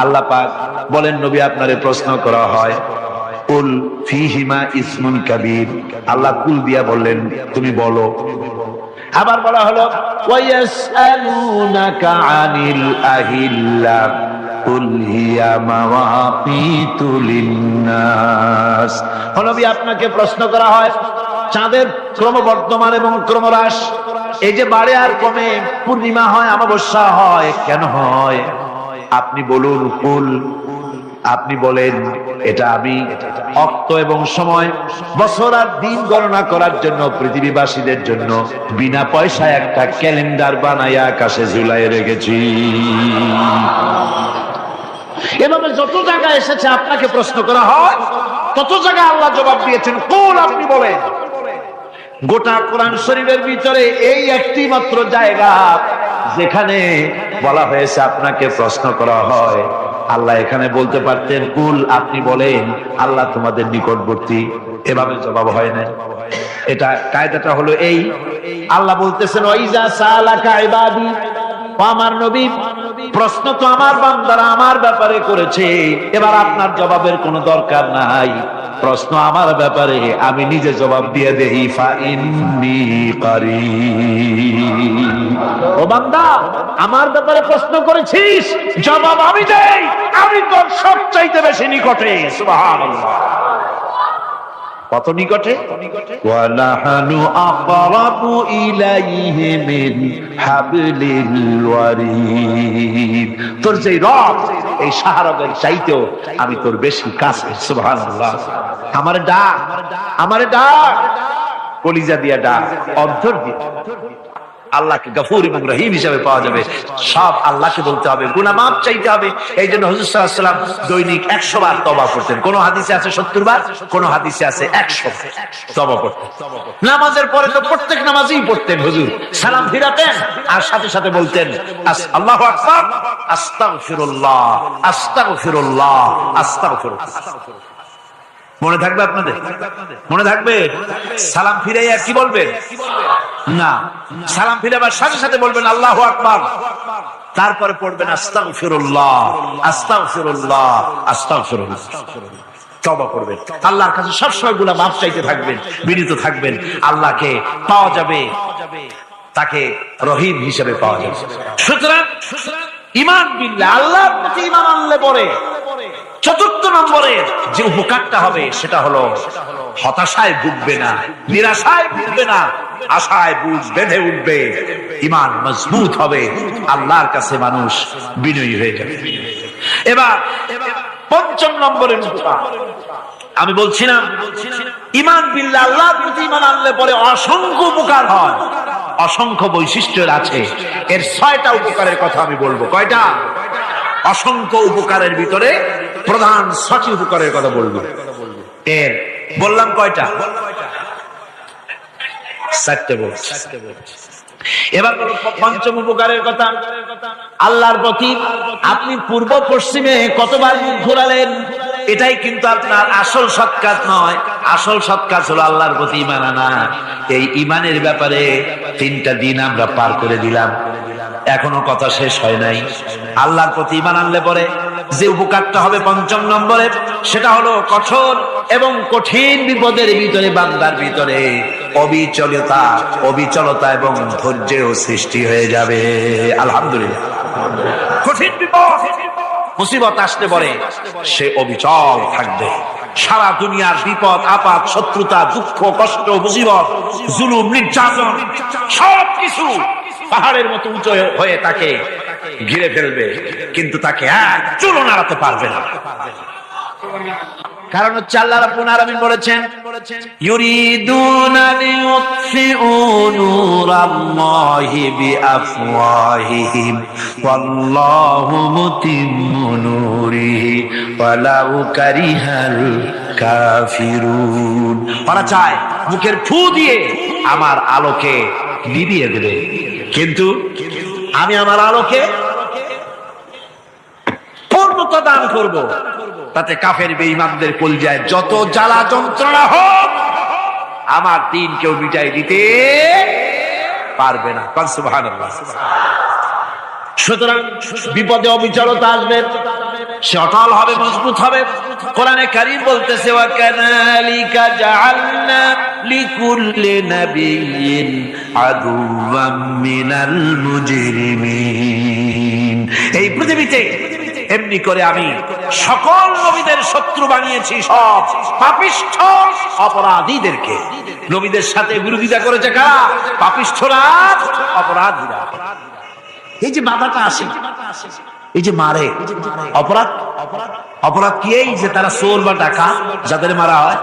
আল্লাহ পাক বলেন নবী আপনারে প্রশ্ন করা হয়, কুল ফীহিমা ইসমুন কাবীর, আল্লাহ কুল দিয়া বললেন তুমি বলো। আবার বলা হলো, ওয়া ইয়াসআলুনাকা আনিল আহিল্লা কুল হিয়া মাওয়াকিতু লিন্নাস, নবী আপনাকে প্রশ্ন করা হয় চাঁদের ক্রমবর্ধমান এবং ক্রমহ্রাস, এই যে বাড়ে আর কমে, পূর্ণিমা হয় অমাবস্যা হয়, কেন হয় আপনি বলুন। কুল, আপনি বলেন এটা আমি অক্ত এবং সময়, বছর আর দিন গণনা করার জন্য পৃথিবীবাসীদের জন্য বিনা পয়সায় একটা ক্যালেন্ডার বানাইয়া আকাশে ঝুলাই রেখেছি। এভাবে যত জায়গায় এসেছে আপনাকে প্রশ্ন করা হয়, তত জায়গায় আল্লাহ জবাব দিয়েছেন কুল আপনি বলেন। গোটা কোরআন শরীফের ভিতরে এই একটি মাত্র জায়গা যেখানে বলা হয়েছে আপনাকে প্রশ্ন করা হয়, আল্লাহ এখানে বলতে পারতেন কুল আপনি বলেন, আল্লাহ তোমাদের নিকটবর্তী, এভাবে জবাব হয় না। এটা কায়দাটা হলো এই, আল্লাহ বলতেছেন ওয়া ইযা সালাকা ইবাদি, আমার নবী প্রশ্ন তো আমার বান্দারা আমার ব্যাপারে করেছে, এবার আপনার জবাবের কোনো দরকার নাই, প্রশ্ন আমার ব্যাপারে আমি নিজে জবাব দিয়ে দেই। ফাইন্নী করিব, ও বান্দা আমার ব্যাপারে প্রশ্ন করেছিস, জবাব আমি দেই, আমি তোর সবচাইতে বেশি নিকটে। সুবহানাল্লাহ, কত নিকটে? ওয়া নাহনু আকরাবু ইলাইহি মিন হাবলিল ওয়ারিদ, তোর যে রব এই শাহরগের চাইতেও আমি তোর বেশি কাছে। সুবহানাল্লাহ, আমারে ডাক, আমারে ডাক, কলিজা দিয়া ডাক, অন্তর দিয়ে। আল্লাহকে গফুর এবং রহিম হিসেবে পাওয়া যাবে, সব আল্লাহকে বলতে হবে, গুনাহ মাফ চাইতে হবে। এই জন্য হুজুর সাল্লাল্লাহু আলাইহি ওয়াসাল্লাম দৈনিক 100 বার তওবা করতেন। কোন হাদিসে আছে 70 বার, কোন হাদিসে আছে 100 তওবা করতেন। নামাজের পরে তো প্রত্যেক নামাজেই পড়তেন হুজুর, সালাম ফিরাতেন আর সাথে সাথে বলতেন আল্লাহু আকবার, আস্তাগফিরুল্লাহ, আস্তাগফিরুল্লাহ, আস্তাগফিরুল্লাহ। মনে থাকবে আপনাদের? মনে থাকবে? সালাম ফিরাইয়া কি বলবেন? না, সালাম ফিরাবার সাথে সাথে বলবেন আল্লাহু আকবার, তারপরে পড়বেন আস্তাগফিরুল্লাহ, আস্তাগফিরুল্লাহ, আস্তাগফিরুল্লাহ। তওবা করবেন, আল্লাহর কাছে সব সময় গুনাহ মাফ চাইতে থাকবেন, বিনীত থাকবেন, আল্লাহকে পাওয়া যাবে, তাকে রহিম হিসেবে পাওয়া যাবে। সুতরাং ঈমান বিল্লাহ, আল্লাহর প্রতি ঈমান আনলে পরে চতুর্থ নম্বরের যে উপকারটা হবে সেটা হলো হতাশায় ভুগবে না, নিরাশায় ভুগবে না, আশায় বুঝ বেঁধে উঠবে, ঈমান মজবুত হবে, আল্লাহর কাছে মানুষ বিনয়ী হয়ে যাবে। এবার পঞ্চম নম্বরের উপকার আমি বলছিলাম, ঈমান বিল্লাহ, আল্লাহর প্রতি ঈমান আনলে পরে অসংখ্য উপকার হয়, অসংখ্য বৈশিষ্ট্য আছে। এর 6টা উপকারের কথা আমি বলবো। কয়টা? অসংখ্য উপকারের ভিতরে প্রধান 6টি উপকারের কথা বলবো। এর বললাম কয়টা? 4টে বলছি। এবার বলো পঞ্চম উপকারের কথা। আল্লাহর প্রতি আপনি পূর্ব পশ্চিমে কতবার মুখ ঘোরালেন, এটাই কিন্তু আপনার আসল সৎ কাজ নয়। আসল সৎ কাজ হলো আল্লাহর প্রতি ঈমান আনা। এই ঈমানের ব্যাপারে 3টা দিন আমরা পার করে দিলাম, এখনো কথা শেষ হয় নাই। আল্লাহর প্রতি ঈমান আনলে পরে যে উপকারটা হবে 5ম নম্বরে, সেটা হলো কঠোর এবং কঠিন বিপদের ভিতরে বান্দার ভিতরে অবিচলতা এবং ধৈর্যের সৃষ্টি হয়ে যাবে। আলহামদুলিল্লাহ। কঠিন বিপদ মুসিবত আসতে পারে, সে অবিচল থাকবে। সারা দুনিয়ার বিপদ আপদ, শত্রুতা, দুঃখ, কষ্ট, মুসিবত, জুলুম, নির্যাতন সবকিছু পাহাড়ের মতো উঁচু হয়ে তাকে ঘিরে ফেলবে, কিন্তু তাকে এক চুলও নাড়াতে পারবে না। কারণ হচ্ছে আল্লাহ রাব্বুল আলামিন বলেছেন, ইউরিদুনা লিইউতফিউ নূরাল্লাহি বিআফওয়াহিহিম ওয়াল্লাহু মুতিম্মু নূরিহি ওয়ালাউ কারিহাল কাফিরুন। ওরা চায় মুখের ফু দিয়ে আমার আলোকে নিভিয়ে দেবে, কিন্তু আমি আমার আলোকে পূর্ণতা দান করব। তাতে কাফের বেঈমানদের কলিজায় যত জ্বালা যন্ত্রণা হোক, আমার দিন কেউ মিটাই দিতে পারবে না। সুবহানাল্লাহ। সুতরাং বিপদে অবিচলতা আসবে, সে অটল হবে, মজবুত হবে। কোরআনে কারীম বলতেছে, ওয়া কাযালিকা জাআলনা লিকুল্লি নাবিয়্যিন আদুওয়াম মিনাল মুজরিমিন। এই পৃথিবীতে এমনি করে আমি সকল নবীদের শত্রু বানিয়েছি, সব পাপিষ্ঠ অপরাধীদেরকে। নবীদের সাথে বিরোধিতা করেছে কারা? পাপিষ্ঠরা, অপরাধীরা। এই যে বাধাটা আসে, এই যে মারে, অপরাধ কি? এই যে তারা চোর বা ডাকাত যাদের মারা হয়।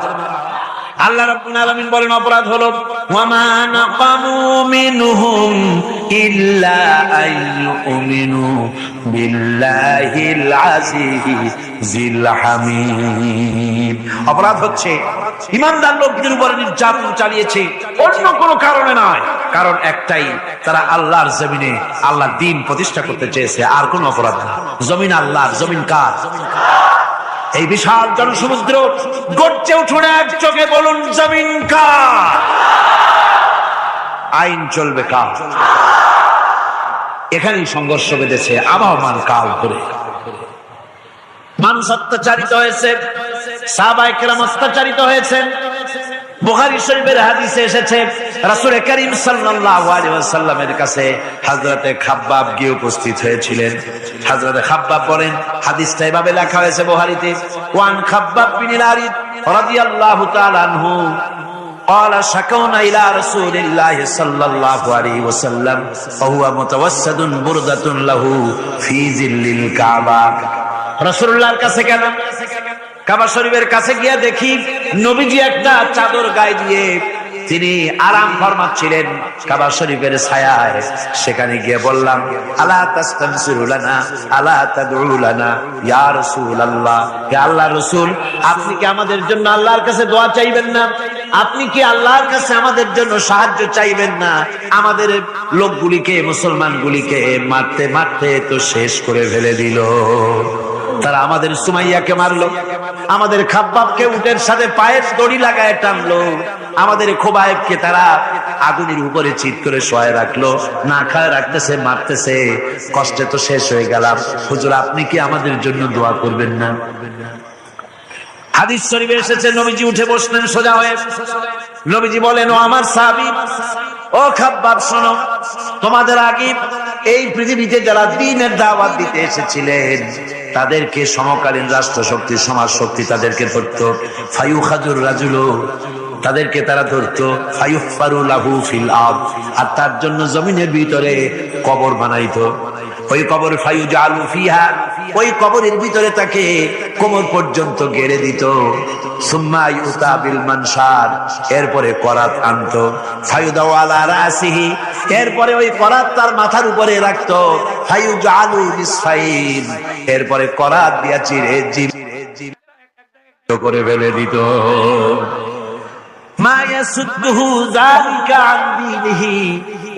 আল্লাহ রাব্বুল আলামিন বলেন অপরাধ হলো ওয়ামা নাকামু মিনহুম ইল্লা আইয়ুমিনু বিল্লাহিল আজিজিল হামিদ। অপরাধ হচ্ছে ঈমানদার লোকদের উপর নির্যাতন চালিয়েছে, অন্য কোনো কারণে নয়। কারণ একটাই, তারা আল্লাহর জমিনে আল্লাহর দ্বীন প্রতিষ্ঠা করতে চেয়েছে, আর কোনো অপরাধ না। জমিন আল্লাহর, জমিন কার? এই বিশাল জনসমুদ্র গর্জে উঠুন এক চোখে, বলুন জমিন কার? আইন চলবে কার? এখানেই সংঘর্ষ বেঁধেছে আবহমান কাল ধরে। মানুষ অত্যাচারিত হয়েছে, সাহাবায়ে কেরাম অত্যাচারিত হয়েছেন। বুখারী শরীফের হাদিসে এসেছে, রাসূল করিম সাল্লাল্লাহু আলাইহি ওয়াসাল্লামের কাছে হযরতে খাব্বাব গিয়ে উপস্থিত হয়েছিলেন। হযরতে খাব্বাব বলেন, হাদিসটা এভাবে লেখা হয়েছে বুখারীতে, ওয়ান খাব্বাব বিন আরিদ রাদিয়াল্লাহু তাআলা আনহু قال شكونا إلى رسول الله صلى الله عليه وسلم وهو متوسد بردة له في ظل الكعبة। রাসূলুল্লাহর কাছে গেলাম, কাবা শরীফের কাছে গিয়ে দেখি নবীজি একটা চাদর গায়ে দিয়ে তিনি আরাম ফরমাচ্ছিলেন কাবা শরীফের ছায়ায়। সেখানে গিয়ে বললাম, আলা তাস্তানসিরু লানা আলা তাদউ লানা ইয়া রাসূলুল্লাহ, হে আল্লাহর রাসূল, আপনি কি আমাদের জন্য আল্লাহর কাছে দোয়া চাইবেন না? আপনি কি আল্লাহর কাছে আমাদের জন্য সাহায্য চাইবেন না? আমাদের লোকগুলিকে, মুসলমানগুলিকে মারতে মারতে তো শেষ করে ফেলে দিল। তারা আমাদের সুমাইয়াকে মারলো, আমাদের খাব্বাবকে উটের সাথে পায়ের দড়ি লাগায় টানলো, আমাদের খোবায়েবকে তারা আগুনের উপরে চিৎ করে শোয়ায় রাখলো, না খায় রাখতেছে, মারতেছে। কষ্টে তো শেষ হয়ে গেলাম। হুজুর, আপনি কি আমাদের জন্য দোয়া করবেন না? হাদিস শরীফে এসেছে, নবীজি উঠে বসলেন সোজা হয়ে। নবীজি বলেন, ও আমার সাহাবী, ও খাব্বাব, শোনো, তোমাদের আগে এই পৃথিবীতে যারা দ্বীনের দাওয়াত দিতে এসেছিলেন, তাদেরকে সমকালীন রাষ্ট্র শক্তি, সমাজ শক্তি তাদেরকে ধরতো। ফায়ুখাজুর রাজুলু, তাদেরকে তারা ধরতো। ফায়ুফারু লাহু ফিল আরদ, আর তার জন্য জমিনের ভিতরে কবর বানাইতো। ওই কবর ফায়ুজালু ফিহা, ওই কবরের ভিতরে তাকে কোমর পর্যন্ত গেড়ে দিত। সুম্মা ইউতা বিল মানশার, এরপরে করাত আনতো। ফায়ুদাউ আলা রাসিহি, এরপরে ওই করাত তার মাথার উপরে রাখতো। ফায়ুজালু নিসফাইন, এরপরে করাত দিয়া চিরে জীবিত করে ফেলে দিত। মা ইয়াসুদ্দুহু যালিকা আন দীনিহি,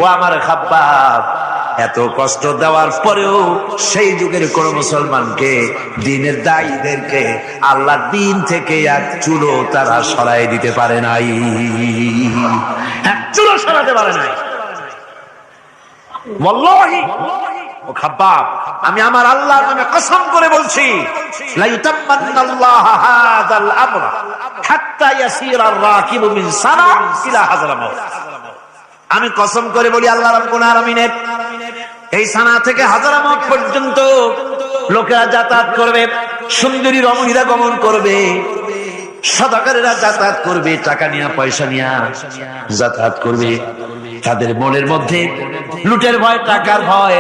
ও আমার খাব্বাব, এত কষ্ট দেওয়ার পরেও সেই যুগের কোন মুসলমানকে, দ্বীনের দায়ীদেরকে আল্লাহর দ্বীন থেকে এক চুলো তারা সরাই দিতে পারে নাই, এক চুলো সরাতে পারে নাই। ওয়াল্লাহি ও খাব্বাব, আমি আমার আল্লাহর নামে কসম করে বলছি, লা ইউতাম্মান্নাল্লাহু হাযাল আমর হাত্তা ইয়াসিরা আর-রাকিবু মিন সানা ইলা হাযরামাউত। আমি কসম করে বলি আল্লাহ রাব্বুল আলামিনের এই সানা থেকে হাযরামাউত পর্যন্ত লোকেরা যাতায়াত করবে, সুন্দরী রমণীরা গমন করবে, সদাগরেরা যাতায়াত করবে, টাকা নিয়ে পয়সা নিয়ে যাতায়াত করবে। তাদের মনের মধ্যে লুটের ভয়, টাকার ভয়,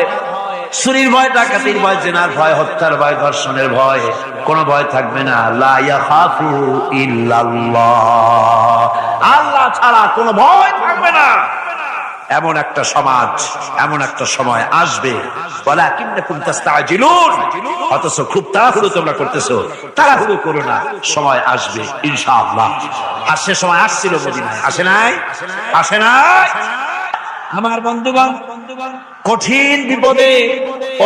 চুরির ভয়, ডাকাতির ভয়, জেনার ভয়, হত্যার ভয়, ধর্ষণের ভয়, কোনো ভয় থাকবে না। লা ইয়াখাফু ইল্লাল্লাহ, আল্লাহ ছাড়া কোনো ভয় থাকবে না। এমন একটা সমাজ, এমন একটা সময় আসবে, ওয়ালাকিন্নাকুম তাস্তাজিলুন, অথচ খুব তাড়াহুড়ো তোমরা করতেছো। তাড়াহুড়ো করো না, সময় আসবে ইনশাআল্লাহ। আর সে সময় আসছিল মদিনায়, আসে নাই? আসে নাই? আমার বন্ধুগণ, কঠিন বিপদে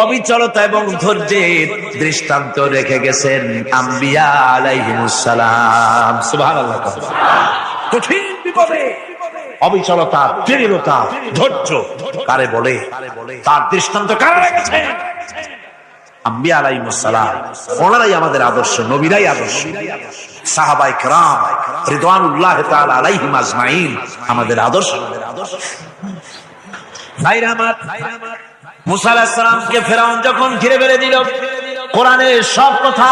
অবিচলতা এবং ধৈর্যের দৃষ্টান্ত রেখে গেছেন আম্বিয়া আলাইহিমুস সালাম। সুবহানাল্লাহ। কঠিন বিপদে অবিচলতা, দৃঢ়তা, ধৈর্য কারে বলে, তার দৃষ্টান্ত কারা রেখেছেন? আম্বিয়া আলাইহিমুস সালাম। ওনারাই আমাদের আদর্শ, নবীরাই আদর্শ। সাহাবায়ে কেরাম রিদওয়ানুল্লাহি তাআলা আলাইহিম আজমাইন আমাদের আদর্শ। ভাইরা আমার, মুসা আলাইহিস সালামকে ফেরাউন যখন ঘিরে ফেলে দিল, কোরআনের সব কথা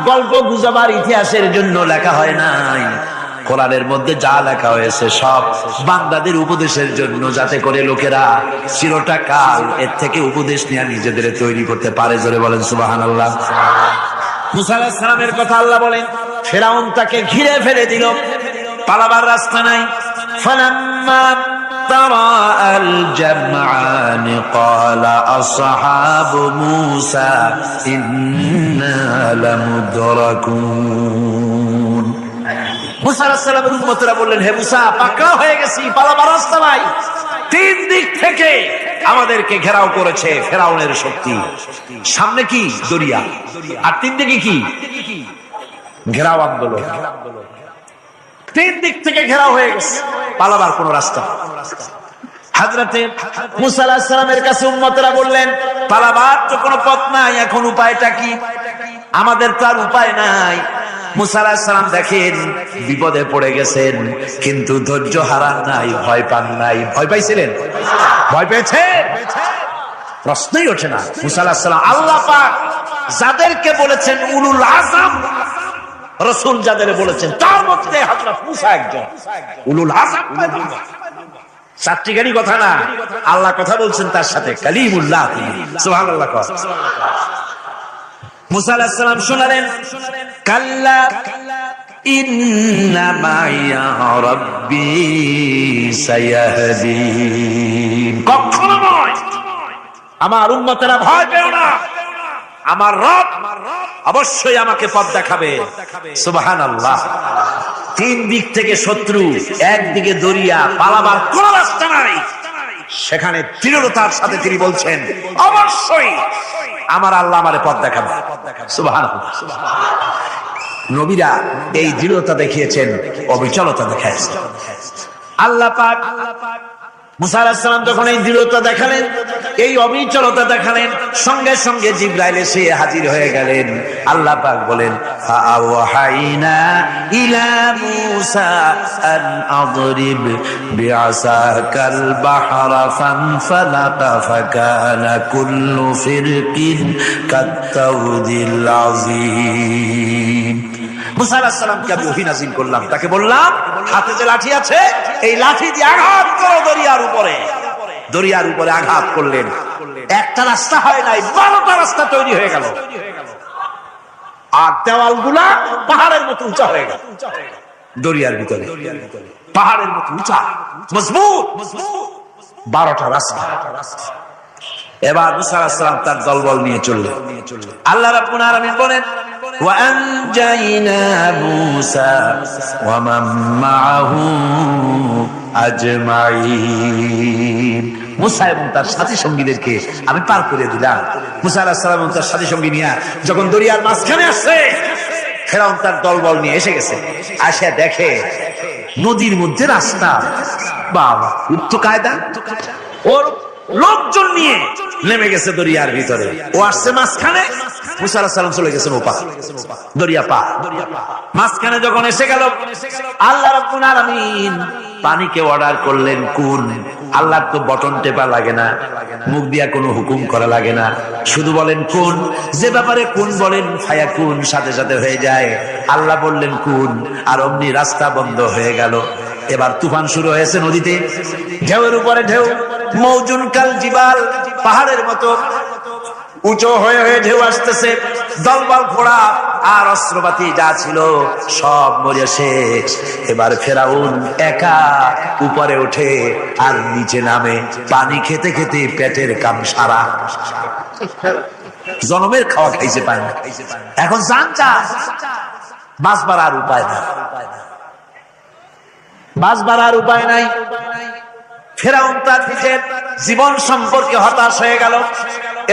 গল্প গুজবার ইতিহাসের জন্য লেখা হয় নাই। কোরআনের মধ্যে যা লেখা হয়েছে সব বান্দাদের উপদেশের জন্য, যাতে করে লোকেরা চিরটা কাল এর থেকে উপদেশ নিয়ে নিজেদের তৈরি করতে পারে। জোরে বলেন সুবহানাল্লাহ। মুসা আলাইহিস সালামের কথা আল্লাহ বলেন, ফেরাউন তাকে ঘিরে ফেলে দিল, পালাবার রাস্তা নাই। ফালাম্মা تراءى الجمعان قال أصحاب موسى إنا لمدركون। মুসা আলাইহিস সালামের উম্মতরা বললেন, হে মুসা, পাকড়াও হয়ে গেছি, পালাবার রাস্তা নাই। তিন দিক থেকে আমাদেরকে ঘেরাও করেছে ফেরাউনের শক্তি। সামনে কি? দরিয়া, আর তিন দিকে কি? ঘেরাও আন্দোলন। তিন দিক থেকে ঘেরাও হয়ে গেছে, পালাবার কোন রাস্তা। হযরতে মুসা আলাইহিস সালামের কাছে উম্মতরা বললেন, পালাবার তো কোনো পথ নাই, এখন উপায়টা কি? আমাদের তো আর উপায় নাই। মুসা আলাইহিস সালাম দেখেন বিপদে পড়ে গেছেন, কিন্তু ধৈর্য হারান নাই, ভয় পান নাই। ভয় পাইছিলেন? ভয় পেয়েছে? প্রশ্নই ওঠে না। মুসা আলাইহিস সালাম, আল্লাহ পাক যাদেরকে বলেছেন উলুল আযম রাসূল, যাদের বলেছেন তার মধ্যে হযরত মুসা একজন উলুল আযম। চারটি গাড়ি কথা না, আল্লাহ কথা বলছেন তার সাথে, কালিমুল্লাহ। সুবহানাল্লাহ। মুসা আলাইহিস সালাম শোনালেন, কাল্লা ইন্না মাইয়া রাব্বি সায়াহদিন। কখনো নয়, আমার উম্মতেরা ভয় পেও না, আমার রব অবশ্যই আমাকে পথ দেখাবে। সুবহানাল্লাহ। তিন দিক থেকে শত্রু, একদিকে দরিয়া, পালাবার কোন রাস্তা নাই। সেখানে দৃঢ়তার সাথে তিনি বলছেন, অবশ্যই আমার আল্লাহ আমারে পথ দেখাবে। সুবহানাল্লাহ। নবীরা এই দৃঢ়তা দেখিয়েছেন, অবিচলতা দেখাইছেন। আল্লাহ পাক মুসা আলাইহিস সালাম যখন এই দৃঢ়তা দেখালেন, এই অবিচলতা দেখালেন, সঙ্গে সঙ্গে জিবরাইল এসে হাজির হয়ে গেলেন। আল্লাহ পাক বলেন, ফাআওহাইনা ইলা মুসা আন আদরিব বিআসাকাল বাহরা ফানফালাকা ফাকানা কুল্লু ফিরকিন কাত্তাউদিল আযীম। মুসা আলাইহিস সালামকে আমি ওহী নাযিল করলাম, তাকে বললাম হাতে যে লাঠি আছে, এই লাঠি দিয়ে আঘাত করো দরিয়ার উপরে। দরিয়ার উপরে আঘাত করলেন, একটা রাস্তা হয় নাই, 12টা রাস্তা তৈরি হয়ে গেল। আর দেওয়ালগুলা পাহাড়ের মতো উঁচা হয়ে গেল। দরিয়ার ভিতরে পাহাড়ের মতো উঁচা, মজবুত, 12টা রাস্তা। এবার মুসা আলাইহিস সালাম তার দলবল নিয়ে চললেন। আল্লাহ রাব্বুল আলামিন বলেন, وأنجينا موسى ومن معه أجمعين। মুসা এবং তার সাথী সঙ্গীদেরকে আমি পার করে দিলাম। মুসা আলাইহিস সালাম এবং তার সাথী সঙ্গী নিয়ে যখন দরিয়ার মাঝখানে আসছে, ফেরাউন তার দলবল নিয়ে এসে গেছে। আসে দেখে নদীর মধ্যে রাস্তা, বাবা উক্ত কায়দা, ওর লোকজন নিয়ে নেমে গেছে দরিয়ার ভিতরে। ও আসছে মাঝখানে, মুসা আলাইহিস সালাম চলে গেছেন ওপার, দরিয়া পার। মাঝখানে যখন এসে গেল, আল্লাহ রাব্বুল আলামিন পানিকে অর্ডার করলেন কুন। আল্লাহর তো বটন টেপা লাগে না, মুখ দিয়া কোনো হুকুম করা লাগে না, শুধু বলেন কুন। যে ব্যাপারে কুন বলেন ফায়াকুন, সাথে সাথে হয়ে যায়। আল্লাহ বললেন কুন, আর অমনি রাস্তা বন্ধ হয়ে গেল। এবার তুফান শুরু হয়েছে নদীতে, ঢেউয়ের উপরে ঢেউ, মৌজুন কাল জিবাল, পাহাড়ের মতো উঁচু হয়ে হয়ে ঢেউ আসতেছে। দলবল ঘোড়া আর অস্ত্রপাতি যা ছিল সব মরে শেষ। এবার ফেরাউন একা উপরে ওঠে আর নিচে নামে, পানি খেতে খেতে পেটের কাম সারা। জনমের খাওয়া খাইছে পায় না, এখন জান চা, বাঁচবার আর উপায় না, বাঁচবার আর উপায় নাই। ফেরাউন তার নিজের জীবন সম্পর্কে হতাশ হয়ে গেল।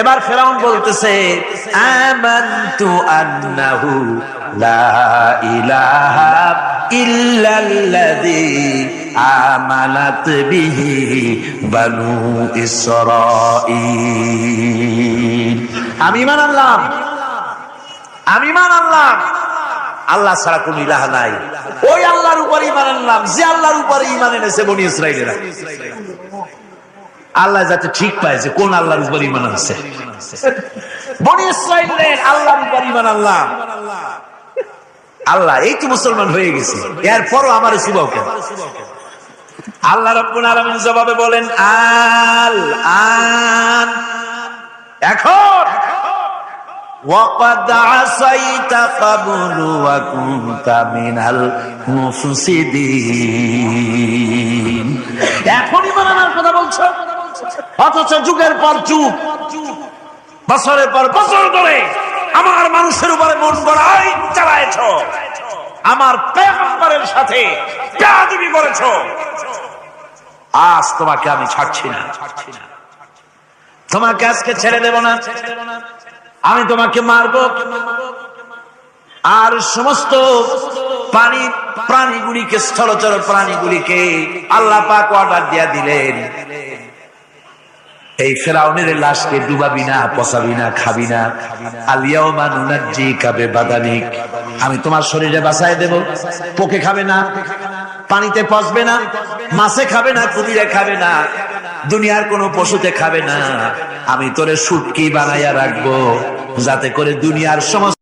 এবার ফেরাউন বলতেছে, আমানতু আন্নাহু লা ইলাহা ইল্লাল্লাযী আমানাত বিহি বানু ইসরাঈল। আমি ঈমান আনলাম, আমি ঈমান আনলাম আল্লাহ ছাড়া কোন ইলাহ নাই। ওই আল্লাহর উপর ঈমান আনলাম যে আল্লাহর উপরে ঈমান এনেছে বনি ইসরাঈলেরা। আল্লাহ যাতে ঠিক পায় যে কোন আল্লাহর উপর ঈমান আনছে। বনি ইসরাঈলের আল্লাহর উপর ঈমান আনলাম। আল্লাহ এই তো মুসলমান হয়ে গেছে, এরপরও আমার সুবাও কেন? আল্লাহ রাব্বুল আলামিন জবাবে বলেন, আল আন, এখন وَقَدْ عَصَيْتَ قَبْلُ وَكُنْتَ مِنَ الْمُفْسِدِينَ। এখনই মানার কথা বলছো, অথচ যুগের পর যুগ, বছরের পর বছর ধরে আমার মানুষের উপরে মন গড়াই চালায়েছো, আমার পয়গম্বরের সাথে বেয়াদবি করেছো। আজ তোমাকে আমি ছাড়ছি না, তোমাকে আজকে ছেড়ে দেব না। আমি তোমাকে মারব। আর সমস্ত প্রাণীগুলিকে, স্থলচর প্রাণীগুলিকে আল্লাহ পাক অর্ডার দিয়া দিলেন, এই ফেরাউনের লাশকে ডুবাবি না, পচাবি না, খাবি না। আল-ইয়াওমা নুনাজ্জিকা বিবাদানিক, আমি তোমার শরীরে বাঁচাই দেব। পোকে খাবে না, পানিতে পচবে না, মাছে খাবে না, কুমিরে খাবে না, দুনিয়ার কোন পশুতে খাবে না। আমি তোরে শুটকি বানাইয়া রাখবো, যাতে করে দুনিয়ার সমস্ত